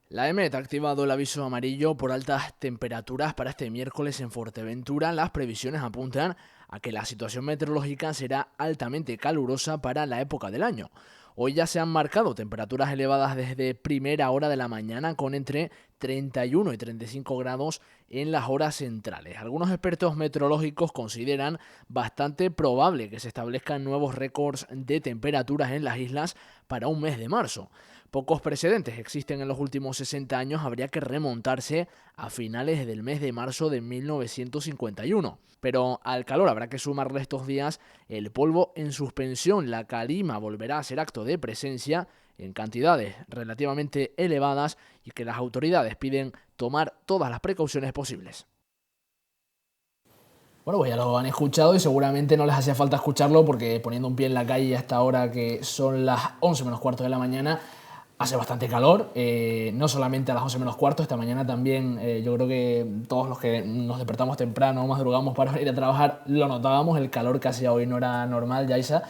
S1: La EMET ha activado el aviso amarillo por altas temperaturas para este miércoles en Fuerteventura. Las previsiones apuntan a que la situación meteorológica será altamente calurosa para la época del año. Hoy ya se han marcado temperaturas elevadas desde primera hora de la mañana con entre 31 y 35 grados en las horas centrales. Algunos expertos meteorológicos consideran bastante probable que se establezcan nuevos récords de temperaturas en las islas para un mes de marzo. Pocos precedentes existen en los últimos 60 años, habría que remontarse a finales del mes de marzo de 1951. Pero al calor habrá que sumarle estos días el polvo en suspensión. La calima volverá a ser acto de presencia en cantidades relativamente elevadas y que las autoridades piden tomar todas las precauciones posibles. Bueno, pues ya lo han escuchado y seguramente no les hacía falta escucharlo porque poniendo un pie en la calle hasta ahora que son las 11 menos cuarto de la mañana, hace bastante calor, no solamente a las 11 menos cuarto, esta mañana también yo creo que todos los que nos despertamos temprano, madrugamos para ir a trabajar, lo notábamos, el calor que hacía hoy no era normal, Yaiza.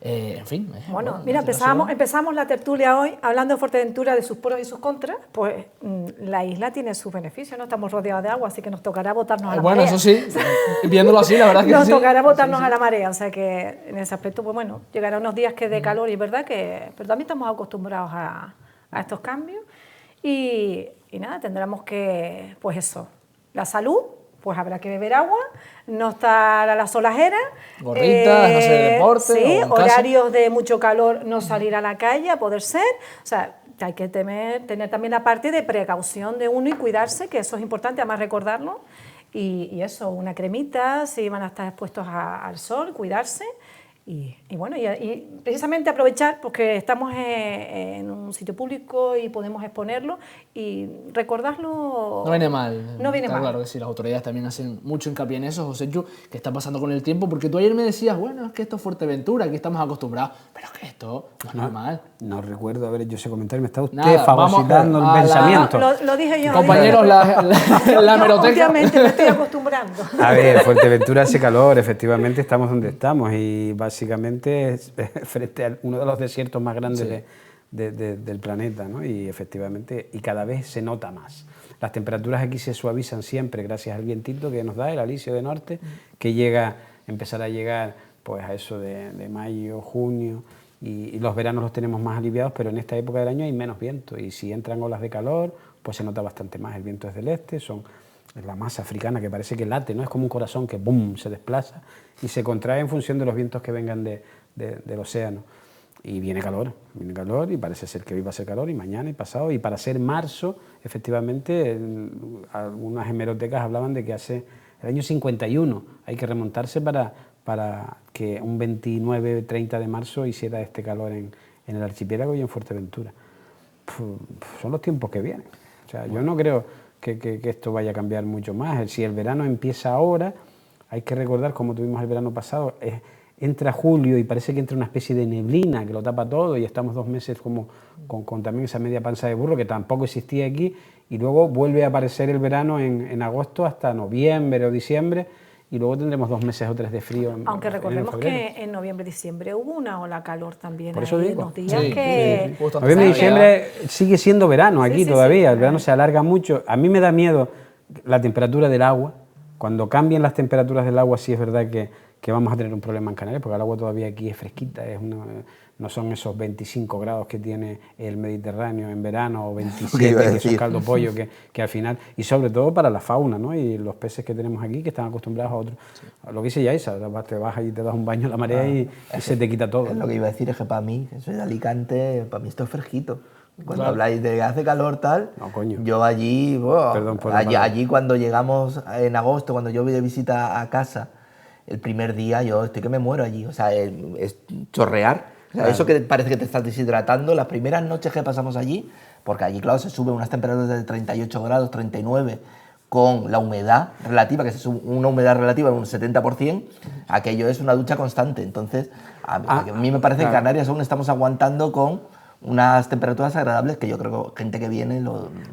S1: En fin.
S2: Bueno, mira, empezamos la tertulia hoy hablando de Fuerteventura, de sus pros y sus contras. Pues la isla tiene sus beneficios, ¿no? Estamos rodeados de agua, así que nos tocará botarnos a la marea.
S1: Bueno, eso sí, viéndolo así, la verdad que
S2: nos
S1: sí.
S2: Nos tocará botarnos a la marea, o sea que en ese aspecto, pues bueno, llegará unos días que de calor y es verdad que... Pero también estamos acostumbrados a estos cambios y nada, tendremos que, pues eso, la salud, pues habrá que beber agua, no estar a la solajera.
S1: Gorritas, no hacer deporte.
S2: Sí, horarios de mucho calor, no salir a la calle a poder ser. O sea, hay que tener también la parte de precaución de uno y cuidarse, que eso es importante, además recordarlo. Y eso, una cremita, si van a estar expuestos al sol, cuidarse. Y bueno, y precisamente aprovechar porque estamos en un sitio público y podemos exponerlo y recordarlo.
S1: No viene mal.
S2: No viene mal.
S1: Claro que sí, las autoridades también hacen mucho hincapié en eso, José Chu, que está pasando con el tiempo, porque tú ayer me decías, bueno, es que esto es Fuerteventura, aquí estamos acostumbrados, pero es que esto no es normal.
S4: No recuerdo haber hecho ese comentario, me está usted
S1: Nada,
S4: fagocitando el pensamiento.
S2: Lo dije yo.
S1: Compañeros, la hemeroteca.
S2: Obviamente me estoy acostumbrando.
S4: A ver, Fuerteventura hace calor, efectivamente estamos donde estamos y básicamente es frente a uno de los desiertos más grandes del planeta, ¿no? Y efectivamente, y cada vez se nota más. Las temperaturas aquí se suavizan siempre gracias al vientito que nos da el alisio de norte, que empezará a llegar pues a eso de mayo, junio, y los veranos los tenemos más aliviados, pero en esta época del año hay menos viento y si entran olas de calor, pues se nota bastante más. El viento es del este, es la masa africana que parece que late, ¿no? Es como un corazón que ¡bum!, se desplaza y se contrae en función de los vientos que vengan del océano. Y viene calor y parece ser que hoy va a ser calor y mañana y pasado. Y para ser marzo, efectivamente, algunas hemerotecas hablaban de que hace el año 51 hay que remontarse para que un 29-30 de marzo hiciera este calor en el archipiélago y en Fuerteventura. Son los tiempos que vienen. O sea, yo no creo que esto vaya a cambiar mucho más. Si el verano empieza ahora, hay que recordar, como tuvimos el verano pasado, entra julio y parece que entra una especie de neblina que lo tapa todo y estamos 2 meses como con también esa media panza de burro que tampoco existía aquí y luego vuelve a aparecer el verano en agosto hasta noviembre o diciembre y luego tendremos 2 meses o 3 de frío.
S2: Aunque recordemos que en noviembre y diciembre hubo una ola calor también.
S4: Por eso digo.
S2: Unos días que...
S4: Noviembre y diciembre sigue siendo verano aquí todavía, el verano se alarga mucho. A mí me da miedo la temperatura del agua. Cuando cambien las temperaturas del agua sí es verdad que vamos a tener un problema en Canarias, porque el agua todavía aquí es fresquita, no son esos 25 grados que tiene el Mediterráneo en verano, o 27, que es un caldo pollo, que al final, y sobre todo para la fauna, ¿no? Y los peces que tenemos aquí, que están acostumbrados a otros. Lo que dice Yaiza, te vas y te das un baño en la marea y se te quita todo.
S3: Lo que iba a decir es que para mí, que soy de Alicante, para mí esto es fresquito. Cuando habláis de que hace calor tal,
S4: no, coño.
S3: Yo allí, allí cuando llegamos en agosto, cuando yo voy de visita a casa, el primer día yo estoy que me muero allí, o sea, es chorrear, o sea, claro. Eso que parece que te estás deshidratando, las primeras noches que pasamos allí, porque allí, claro, se suben unas temperaturas de 38 grados, 39, con la humedad relativa, que es una humedad relativa de un 70%, aquello es una ducha constante, entonces a mí me parece que en Canarias aún estamos aguantando con unas temperaturas agradables que yo creo que gente que viene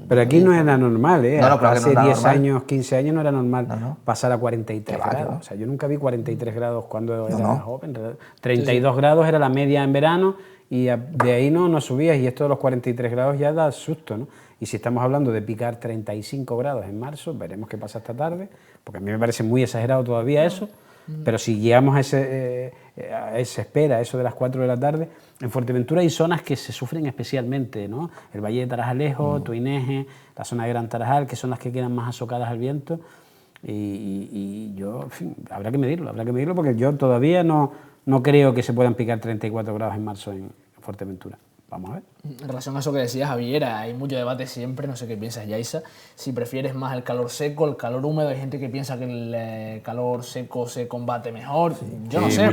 S4: Pero aquí no era normal, ¿eh?
S3: No, claro
S4: hace
S3: no
S4: 10
S3: normal.
S4: años, 15 años no era normal pasar a 43 grados.
S3: ¿no?
S4: O sea, yo nunca vi 43 grados cuando era joven. 32 grados era la media en verano y de ahí no subías y esto de los 43 grados ya da susto, ¿no? Y si estamos hablando de picar 35 grados en marzo, veremos qué pasa esta tarde, porque a mí me parece muy exagerado todavía eso. Pero si llegamos a esa espera, eso de las 4 de la tarde, en Fuerteventura hay zonas que se sufren especialmente, ¿no? El Valle de Tarajalejo, Tuineje, la zona de Gran Tarajal, que son las que quedan más azocadas al viento. Y yo, en fin, habrá que medirlo porque yo todavía no creo que se puedan picar 34 grados en marzo en Fuerteventura. Vamos a ver.
S1: En relación a eso que decías, Javier, hay mucho debate siempre, no sé qué piensas, Yaiza, si prefieres más el calor seco, el calor húmedo. Hay gente que piensa que el calor seco se combate mejor. Yo no sé.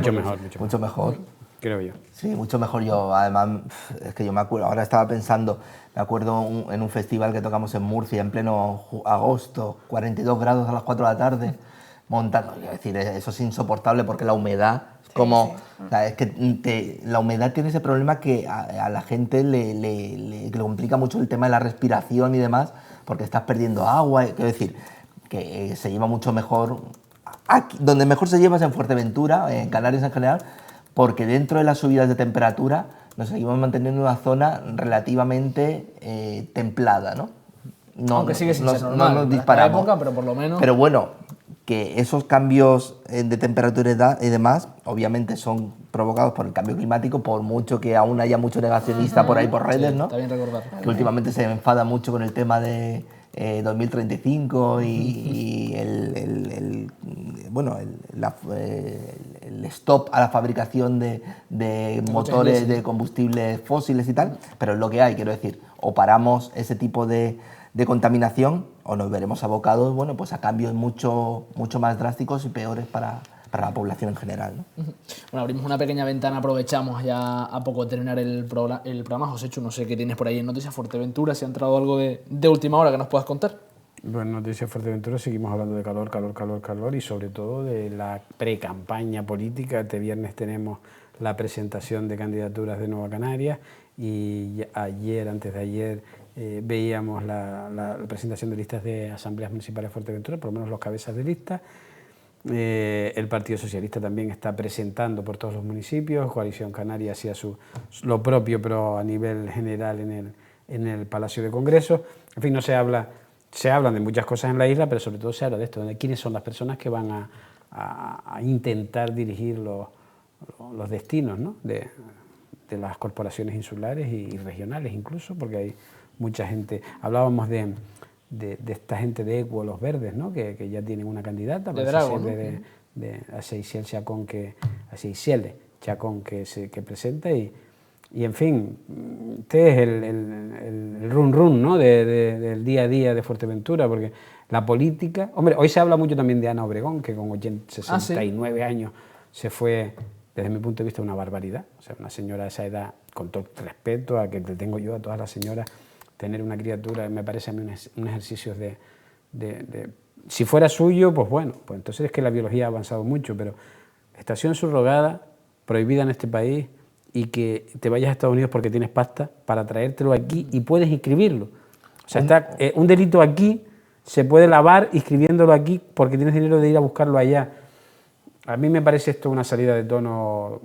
S3: Mucho mejor.
S4: Creo yo.
S3: Sí, mucho mejor. Yo, además, es que yo me acuerdo, ahora estaba pensando, me acuerdo en un festival que tocamos en Murcia en pleno agosto, 42 grados a las 4 de la tarde. montando. Es decir, eso es insoportable porque la humedad, como, o sea, es que la humedad tiene ese problema que a la gente le complica mucho el tema de la respiración y demás, porque estás perdiendo agua. Quiero decir, que se lleva mucho mejor, aquí, donde mejor se lleva es en Fuerteventura, en Canarias en general, porque dentro de las subidas de temperatura nos seguimos manteniendo en una zona relativamente templada, ¿no?
S1: Aunque sigue sin ser normal,
S3: nos disparamos.
S1: Época, pero por lo menos...
S3: Pero bueno, que esos cambios de temperatura y demás, obviamente son provocados por el cambio climático, por mucho que aún haya mucho negacionista por ahí por redes, ¿no?
S1: Está bien recordar.
S3: Que últimamente se enfada mucho con el tema de 2035 y el stop a la fabricación de motores de combustibles fósiles y tal, pero es lo que hay, quiero decir, o paramos ese tipo de contaminación o nos veremos abocados, bueno, pues a cambios mucho más drásticos y peores para la población en general, ¿no?
S1: Bueno, abrimos una pequeña ventana, aprovechamos ya a poco de terminar el programa. Joséchu, no sé qué tienes por ahí en Noticias Fuerteventura, si ha entrado algo de última hora que nos puedas contar.
S4: Bueno, en Noticias Fuerteventura seguimos hablando de calor y sobre todo de la pre-campaña política. Este viernes tenemos la presentación de candidaturas de Nueva Canarias y antes de ayer, veíamos la presentación de listas de asambleas municipales de Fuerteventura, por lo menos los cabezas de lista. El Partido Socialista también está presentando por todos los municipios, Coalición Canaria hacía lo propio, pero a nivel general en el Palacio de Congresos. En fin, se hablan de muchas cosas en la isla, pero sobre todo se habla de esto, de quiénes son las personas que van a intentar dirigir los destinos, ¿no? de las corporaciones insulares y regionales incluso, porque hay mucha gente. Hablábamos de esta gente de Equo, los verdes, ¿no? que ya tienen una candidata,
S1: de Drago, ¿no?
S4: de Seychelles Chacón, que presenta y en fin, este es el run, ¿no? del día a día de Fuerteventura, porque la política... Hombre, hoy se habla mucho también de Ana Obregón, que con 69 años se fue, desde mi punto de vista, una barbaridad. O sea, una señora de esa edad, con todo el respeto a que le tengo yo a todas las señoras, tener una criatura me parece a mí un ejercicio si fuera suyo, pues bueno, pues entonces es que la biología ha avanzado mucho, pero gestación subrogada, prohibida en este país, y que te vayas a Estados Unidos porque tienes pasta para traértelo aquí y puedes inscribirlo. O sea, está un delito aquí, se puede lavar inscribiéndolo aquí porque tienes dinero de ir a buscarlo allá. A mí me parece esto una salida de tono,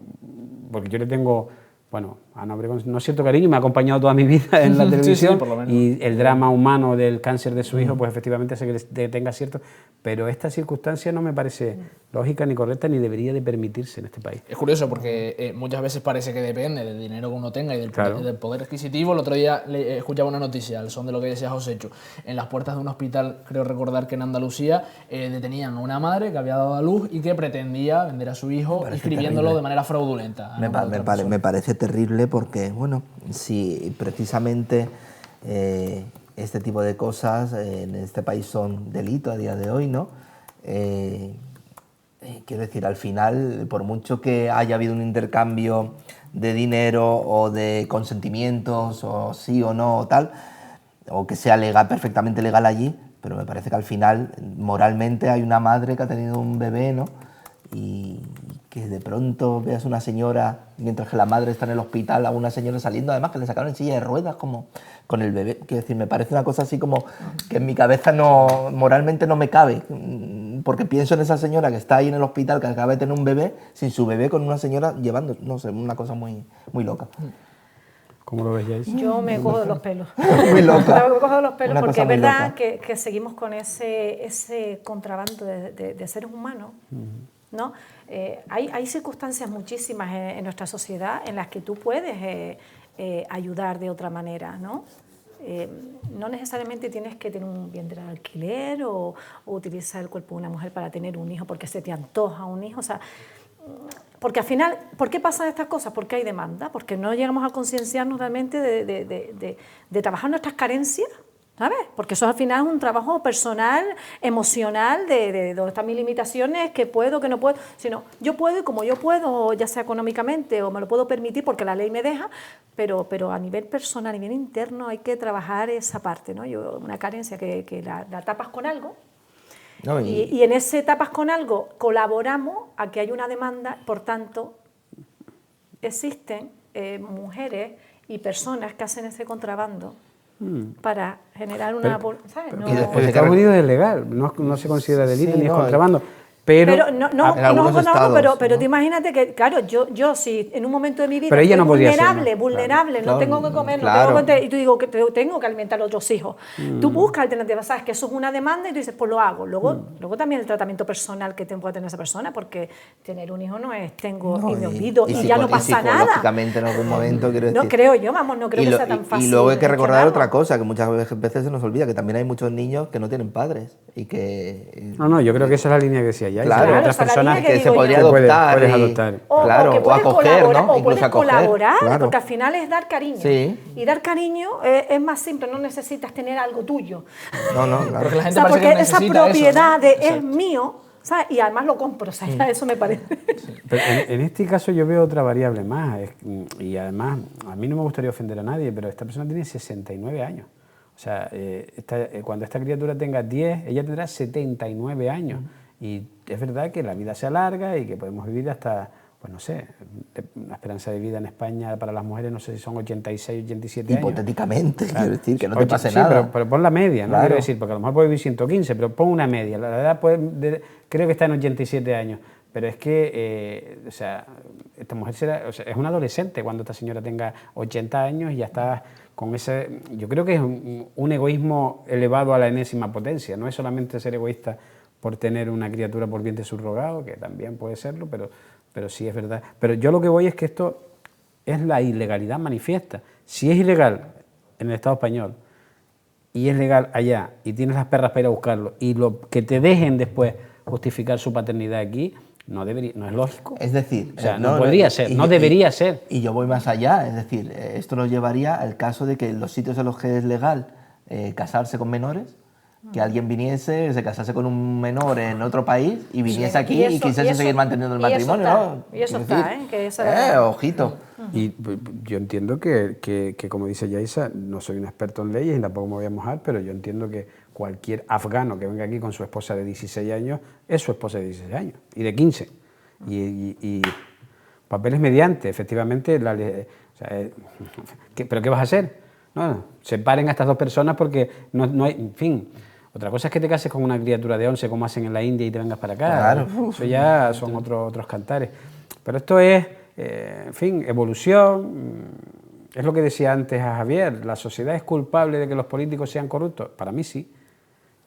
S4: porque yo le tengo... Bueno, Ana Obregón no cierto cariño, me ha acompañado toda mi vida en la televisión,
S1: por lo menos.
S4: Y el drama humano del cáncer de su hijo, pues efectivamente hace que tenga cierto... Pero esta circunstancia no me parece lógica ni correcta ni debería de permitirse en este país.
S1: Es curioso porque muchas veces parece que depende del dinero que uno tenga y del poder adquisitivo. El otro día escuchaba una noticia, al son de lo que decía Joséchu. En las puertas de un hospital, creo recordar que en Andalucía, detenían a una madre que había dado a luz y que pretendía vender a su hijo inscribiéndolo de manera fraudulenta.
S3: Me parece terrible porque, bueno, si precisamente este tipo de cosas en este país son delito a día de hoy, ¿no? Quiero decir, al final, por mucho que haya habido un intercambio de dinero o de consentimientos, o sí o no, o tal, o que sea legal, perfectamente legal allí, pero me parece que al final, moralmente, hay una madre que ha tenido un bebé, ¿no? Y que de pronto veas una señora, mientras que la madre está en el hospital, a una señora saliendo, además que le sacaron en silla de ruedas, como con el bebé. Quiero decir, me parece una cosa así como que en mi cabeza moralmente no me cabe, porque pienso en esa señora que está ahí en el hospital, que acaba de tener un bebé, sin su bebé, con una señora llevando, no sé, una cosa muy loca.
S4: ¿Cómo lo ves, Yaisa?
S2: Yo me cojo de los pelos.
S3: Muy loca.
S2: Me cojo de los pelos
S3: Una
S2: porque es
S3: cosa muy
S2: verdad
S3: loca.
S2: que seguimos con ese contrabando de seres humanos, ¿no? Hay circunstancias muchísimas en nuestra sociedad en las que tú puedes ayudar de otra manera, ¿no? No necesariamente tienes que tener un vientre de alquiler o utilizar el cuerpo de una mujer para tener un hijo porque se te antoja un hijo, o sea, porque al final, ¿por qué pasan estas cosas? Porque hay demanda, porque no llegamos a concienciarnos realmente de trabajar nuestras carencias, ¿sabes? Porque eso al final es un trabajo personal, emocional, de dónde están mis limitaciones, qué puedo, qué no puedo, sino yo puedo y como yo puedo, ya sea económicamente o me lo puedo permitir porque la ley me deja, pero a nivel personal, a nivel interno hay que trabajar esa parte, ¿no? Una carencia que la tapas con algo.
S3: No,
S2: y en ese tapas con algo colaboramos a que haya una demanda, por tanto, existen mujeres y personas que hacen ese contrabando para generar una... ¿sabes? No,
S3: y después
S4: En Estados Unidos es legal, no se considera delito
S3: Sí,
S4: ni es
S3: no,
S4: contrabando. Pero
S2: no
S3: en algunos
S2: conozco,
S3: estados,
S2: pero
S3: ¿no?
S2: tú imagínate que, claro, yo si en un momento de mi vida
S4: Pero ella
S2: estoy
S4: no podía ser, ¿no?
S2: vulnerable,
S3: Claro,
S2: no tengo que comer,
S3: claro.
S2: no tengo que, y tú digo que tengo que alimentar a otros hijos. Tú buscas alternativas, sabes que eso es una demanda y tú dices, pues lo hago. Luego también el tratamiento personal que pueda tener esa persona, porque tener un hijo no es tengo
S3: No,
S2: y me olvido y,
S3: psico-
S2: ya no pasa nada.
S3: psicológicamente en algún momento, quiero decir.
S2: No creo yo, vamos, no creo
S3: Y
S2: que
S3: lo-
S2: sea tan fácil.
S3: Y luego hay que recordar
S2: gestionarlo.
S3: otra cosa, que muchas veces se nos olvida, que también hay muchos niños que no tienen padres y que...
S4: No, yo creo que esa es la línea que decía ya.
S3: Claro,
S4: Hay otras
S2: esa es la
S4: personas
S2: línea que
S3: que se
S2: digo
S3: podría
S2: yo.
S4: puedes
S3: adoptar.
S4: adoptar.
S3: Claro,
S2: que
S3: o
S2: puedes
S3: acoger,
S2: colaborar,
S3: ¿no?
S2: o
S3: Incluso
S2: puedes
S3: acoger,
S2: colaborar,
S3: claro.
S2: porque al final es dar cariño.
S3: Sí.
S2: Y dar cariño es más simple, no necesitas tener algo tuyo.
S3: No, no, claro.
S1: Porque la
S2: O
S1: gente
S2: sea,
S1: parece
S2: porque
S1: que
S2: esa
S1: necesita
S2: propiedad
S1: eso, ¿no?
S2: es
S1: Exacto.
S2: mío, ¿sabes? Y además lo compro, o sea, ya eso me parece.
S4: Pero en este caso yo veo otra variable más, y además a mí no me gustaría ofender a nadie, pero esta persona tiene 69 años. O sea, cuando esta criatura tenga 10, ella tendrá 79 años. Y es verdad que la vida se alarga y que podemos vivir hasta, pues no sé, la esperanza de vida en España para las mujeres no sé si son 86, 87 años.
S3: Hipotéticamente,
S4: Claro.
S3: quiero decir, que no te pase
S4: Sí,
S3: nada.
S4: pero pon la media, no
S3: Claro.
S4: quiero decir, porque a lo mejor puede vivir 115, pero pon una media. La edad creo que está en 87 años, pero es que, o sea, esta mujer es una adolescente cuando esta señora tenga 80 años y ya está con ese... Yo creo que es un egoísmo elevado a la enésima potencia, no es solamente ser egoísta por tener una criatura por vientre subrogado, que también puede serlo, pero sí es verdad. Pero yo lo que voy es que esto es la ilegalidad manifiesta. Si es ilegal en el Estado español y es legal allá y tienes las perras para ir a buscarlo y lo que te dejen después justificar su paternidad aquí, no es lógico.
S3: Es decir,
S4: O sea, no podría ser, no debería ser.
S3: Y yo voy más allá, es decir, esto nos llevaría al caso de que en los sitios en los que es legal casarse con menores, que alguien viniese, se casase con un menor en otro país y viniese aquí y quisiese seguir manteniendo el matrimonio, ¿no?
S2: Y eso
S3: Es
S2: está,
S3: decir,
S2: que eso
S3: ojito.
S4: Y yo entiendo que, como dice Yaisa, no soy un experto en leyes y tampoco me voy a mojar, pero yo entiendo que cualquier afgano que venga aquí con su esposa de 16 años es su esposa de 16 años y de 15. Y papeles mediante, efectivamente, ¿pero qué vas a hacer? No, separen a estas dos personas porque no hay, en fin. Otra cosa es que te cases con una criatura de 11 como hacen en la India y te vengas para acá.
S3: Claro.
S4: Eso ya son otros cantares. Pero esto es, en fin, evolución. Es lo que decía antes a Javier, ¿la sociedad es culpable de que los políticos sean corruptos? Para mí sí.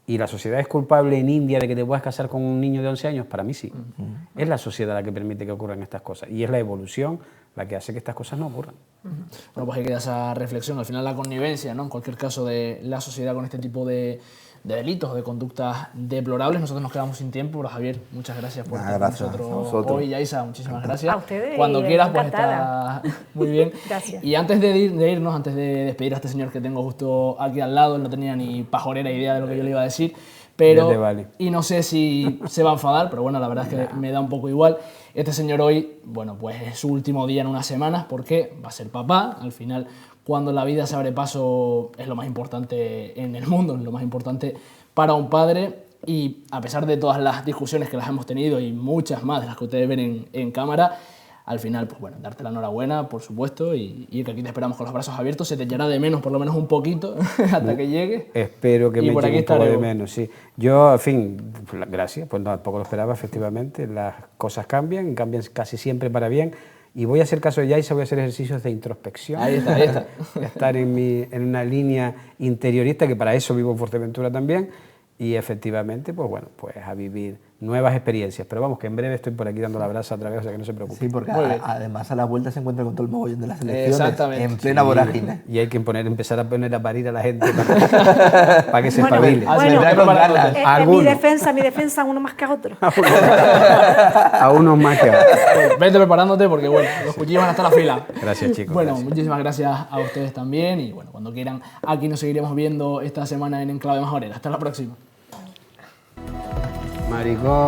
S4: ¿Y la sociedad es culpable en India de que te puedas casar con un niño de 11 años? Para mí sí. Es la sociedad la que permite que ocurran estas cosas. Y es la evolución la que hace que estas cosas no ocurran.
S1: Bueno, pues ahí queda esa reflexión. Al final la connivencia, ¿no? En cualquier caso de la sociedad con este tipo de delitos, de conductas deplorables. Nosotros nos quedamos sin tiempo, pero Javier, muchas gracias por estar con
S3: gracias a
S1: nosotros
S3: vosotros.
S1: hoy. Yaisa, muchísimas gracias.
S2: A ustedes,
S1: Cuando
S2: y
S1: quieras, pues
S2: encantada.
S1: está muy bien.
S2: Gracias.
S1: Y antes de irnos, antes de despedir a este señor que tengo justo aquí al lado, él no tenía ni pajorera idea de lo que yo le iba a decir, pero,
S4: Ya te vale.
S1: y no sé si se va a enfadar, pero bueno, la verdad es que me da un poco igual. Este señor hoy, bueno, pues es su último día en unas semanas porque va a ser papá. Al final, cuando la vida se abre paso, es lo más importante en el mundo, es lo más importante para un padre. Y a pesar de todas las discusiones que las hemos tenido y muchas más de las que ustedes ven en cámara, al final, pues bueno, darte la enhorabuena, por supuesto, y que aquí te esperamos con los brazos abiertos. Se te echará de menos por lo menos un poquito hasta que llegue.
S4: Espero que
S1: Y
S4: me
S1: por
S4: llegue
S1: aquí
S4: un poco de
S1: estaremos.
S4: menos, sí. Yo, en fin, gracias, pues tampoco lo esperaba, efectivamente. Las cosas cambian casi siempre para bien. Y voy a hacer caso de Yaisa, voy a hacer ejercicios de introspección.
S1: Ahí está, ahí está.
S4: Estar en una línea interiorista, que para eso vivo en Fuerteventura también. Y efectivamente, pues bueno, pues a vivir nuevas experiencias. Pero vamos, que en breve estoy por aquí dando la brasa otra vez, o sea que no se preocupe.
S3: Sí, porque
S1: Muy bien.
S3: además a la vuelta se encuentra con todo el mogollón de las elecciones
S1: Exactamente.
S3: en plena vorágine.
S4: Y hay que empezar a poner a parir a la gente para que se espabile.
S1: Así
S2: Bueno,
S1: vendrá con ganas.
S2: En mi
S4: Alguno.
S2: defensa, uno más que a otro.
S4: A unos más que a otros.
S1: Vete preparándote porque, bueno, los cuchillos van hasta la fila.
S4: Gracias, chicos.
S1: Bueno,
S4: gracias.
S1: muchísimas gracias a ustedes también. Y bueno, cuando quieran, aquí nos seguiremos viendo esta semana en Enclave Majorera. Hasta la próxima.
S4: Maricón.